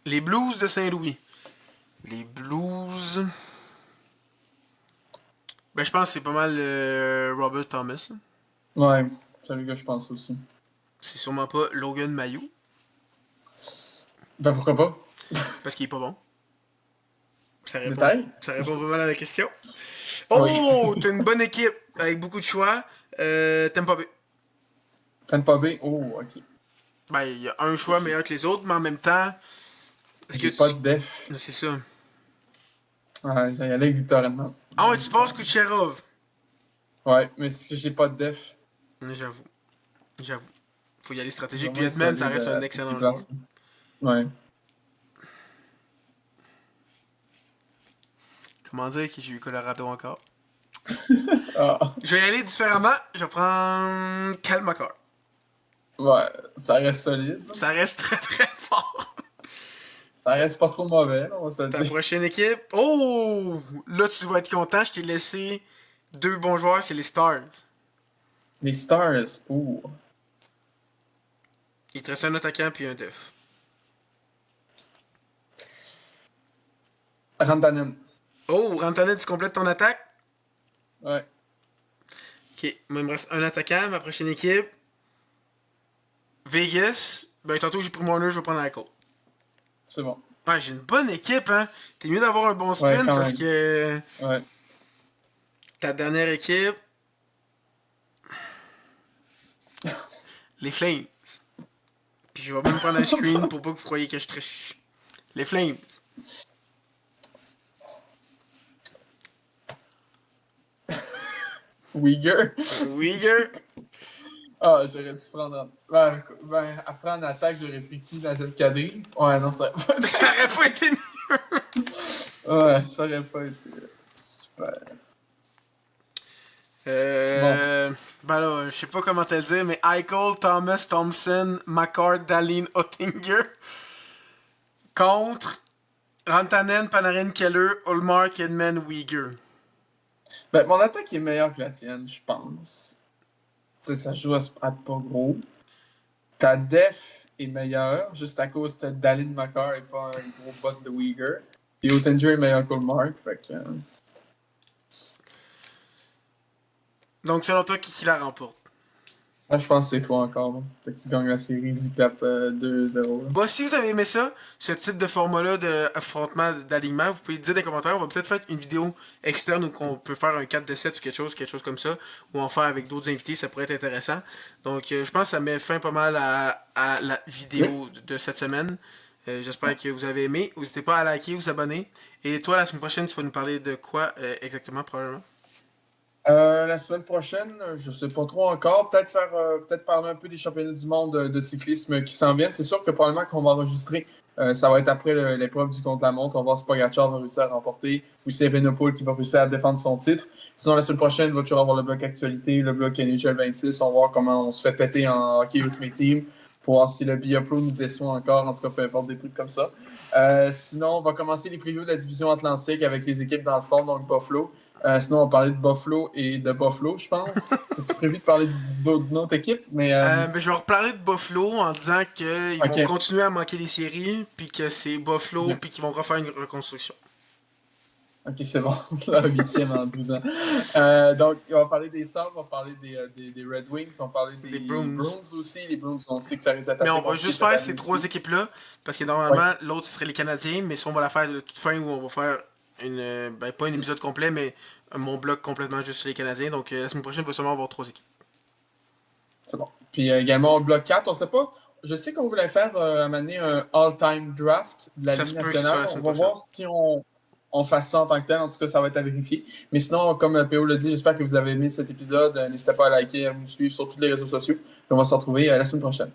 Les Blues de Saint-Louis. Les Blues. Ben je pense que c'est pas mal Robert Thomas. Là. Ouais, c'est le gars, je pense aussi. C'est sûrement pas Logan Mayou. Ben pourquoi pas? Parce qu'il est pas bon. Ça répond pas mal à la question. Oh, oui. T'as une bonne équipe avec beaucoup de choix. Tampa Bay. Tampa Bay, oh, ok. Ben, il y a un choix meilleur que les autres, mais en même temps. J'ai pas de def. C'est ça. Ouais, j'ai allé avec Victor Edmond. Ah ouais, tu passes Kucherov. Ouais, mais si j'ai pas de def. J'avoue. Faut y aller stratégique. Puis Edmond, ça reste un excellent joueur. Ouais. Comment dire que j'ai eu Colorado encore? Ah, Je vais y aller différemment. Je vais prendre Kyle McCarr. ouais, ça reste solide. Ça reste très très fort. Ça reste pas trop mauvais, on va se le Ta dire. prochaine équipe. Oh! Là, tu vas être content. Je t'ai laissé deux bons joueurs, c'est les Stars. Les Stars, ouh. Il te reste un attaquant puis un def. Rantanen. Oh, Rantanen, tu complètes ton attaque? Ouais, Ok, moi il me reste un attaquant. Ma prochaine équipe. Vegas. Ben, tantôt j'ai pris mon nœud, je vais prendre la côte. c'est bon. Ouais, j'ai une bonne équipe, hein. T'es mieux d'avoir un bon Ouais, spin quand parce même. que Ouais. ta dernière équipe. Les Flames. Puis je vais même prendre un screen pour pas que vous croyiez que je triche. Les Flames. Uyghur. Uyghur. Ah, j'aurais dû prendre. Après en attaque, j'aurais pris qui dans cette quadrille? Ouais, non, ça aurait pas été. Ça aurait pas été mieux. Ouais, ça aurait pas été super. Bon. Ben là, je sais pas comment te le dire, mais Eichel, Thomas, Thompson, McCart, Dallin, Ottinger contre Rantanen, Panarin, Keller, Ulmark, Edman, Uyghur. Ben, mon attaque est meilleure que la tienne, je pense. Tu sais, ça joue à pas gros. Ta def est meilleure, juste à cause que Dallin McCarr et pas un gros bot de Uyghur. Puis Ottinger est meilleur que le Mark, fait que. Donc selon toi, qui la remporte? Moi, je pense que c'est toi encore. Là. Fait que tu gagnes la série Zcap 2-0. Là. Bon, si vous avez aimé ça, ce type de format-là d'affrontement, d'alignement, vous pouvez le dire dans les commentaires. On va peut-être faire une vidéo externe où on peut faire un 4 de 7 ou quelque chose comme ça, ou en faire avec d'autres invités, ça pourrait être intéressant. Donc, je pense que ça met fin pas mal à la vidéo de cette semaine. J'espère que vous avez aimé. N'hésitez pas à liker, vous abonner. Et toi, la semaine prochaine, tu vas nous parler de quoi exactement, probablement? La semaine prochaine, je sais pas trop encore. Peut-être parler un peu des championnats du monde de cyclisme qui s'en viennent. C'est sûr que probablement qu'on va enregistrer. Ça va être après l'épreuve du contre-la-montre. On va voir si Pogacar va réussir à remporter ou si c'est Evenepoel qui va réussir à défendre son titre. Sinon, la semaine prochaine, il va toujours avoir le bloc actualité, le bloc NHL 26. On va voir comment on se fait péter en hockey Ultimate Team pour voir si le Biopro nous déçoit encore. En tout cas, peu importe des trucs comme ça. Sinon, on va commencer les previews de la division Atlantique avec les équipes dans le fond, donc Buffalo. Sinon, on va parler de Buffalo et de Buffalo, je pense. As-tu prévu de parler d'une autre équipe? Ben, je vais reparler de Buffalo en disant qu'ils vont Ok. continuer à manquer les séries, puis que c'est Buffalo, Ok, puis qu'ils vont refaire une reconstruction. ok, c'est bon. La huitième en 12 ans. Donc, on va parler des Sabres, on va parler des Red Wings, on va parler Des des Bruins. Bruins aussi. Les Bruins, on sait que ça risque d'être Mais assez on va compliqué juste cette faire année ces trois aussi. équipes-là, parce que Ouais, normalement, l'autre, ce serait les Canadiens, mais si on va la faire de toute fin, où on va faire ben pas un épisode complet, mais mon bloc complètement juste sur les Canadiens. Donc la semaine prochaine, il va sûrement avoir trois équipes. c'est bon. Puis également, au bloc 4, on sait pas. Je sais qu'on voulait faire amener un all-time draft de la Ça Ligue se peut que ce soit nationale. la On semaine va prochaine. voir si on fasse ça en tant que tel. En tout cas, ça va être à vérifier. Mais sinon, comme PO l'a dit, j'espère que vous avez aimé cet épisode. N'hésitez pas à liker, à nous suivre sur tous les réseaux sociaux. Puis on va se retrouver la semaine prochaine.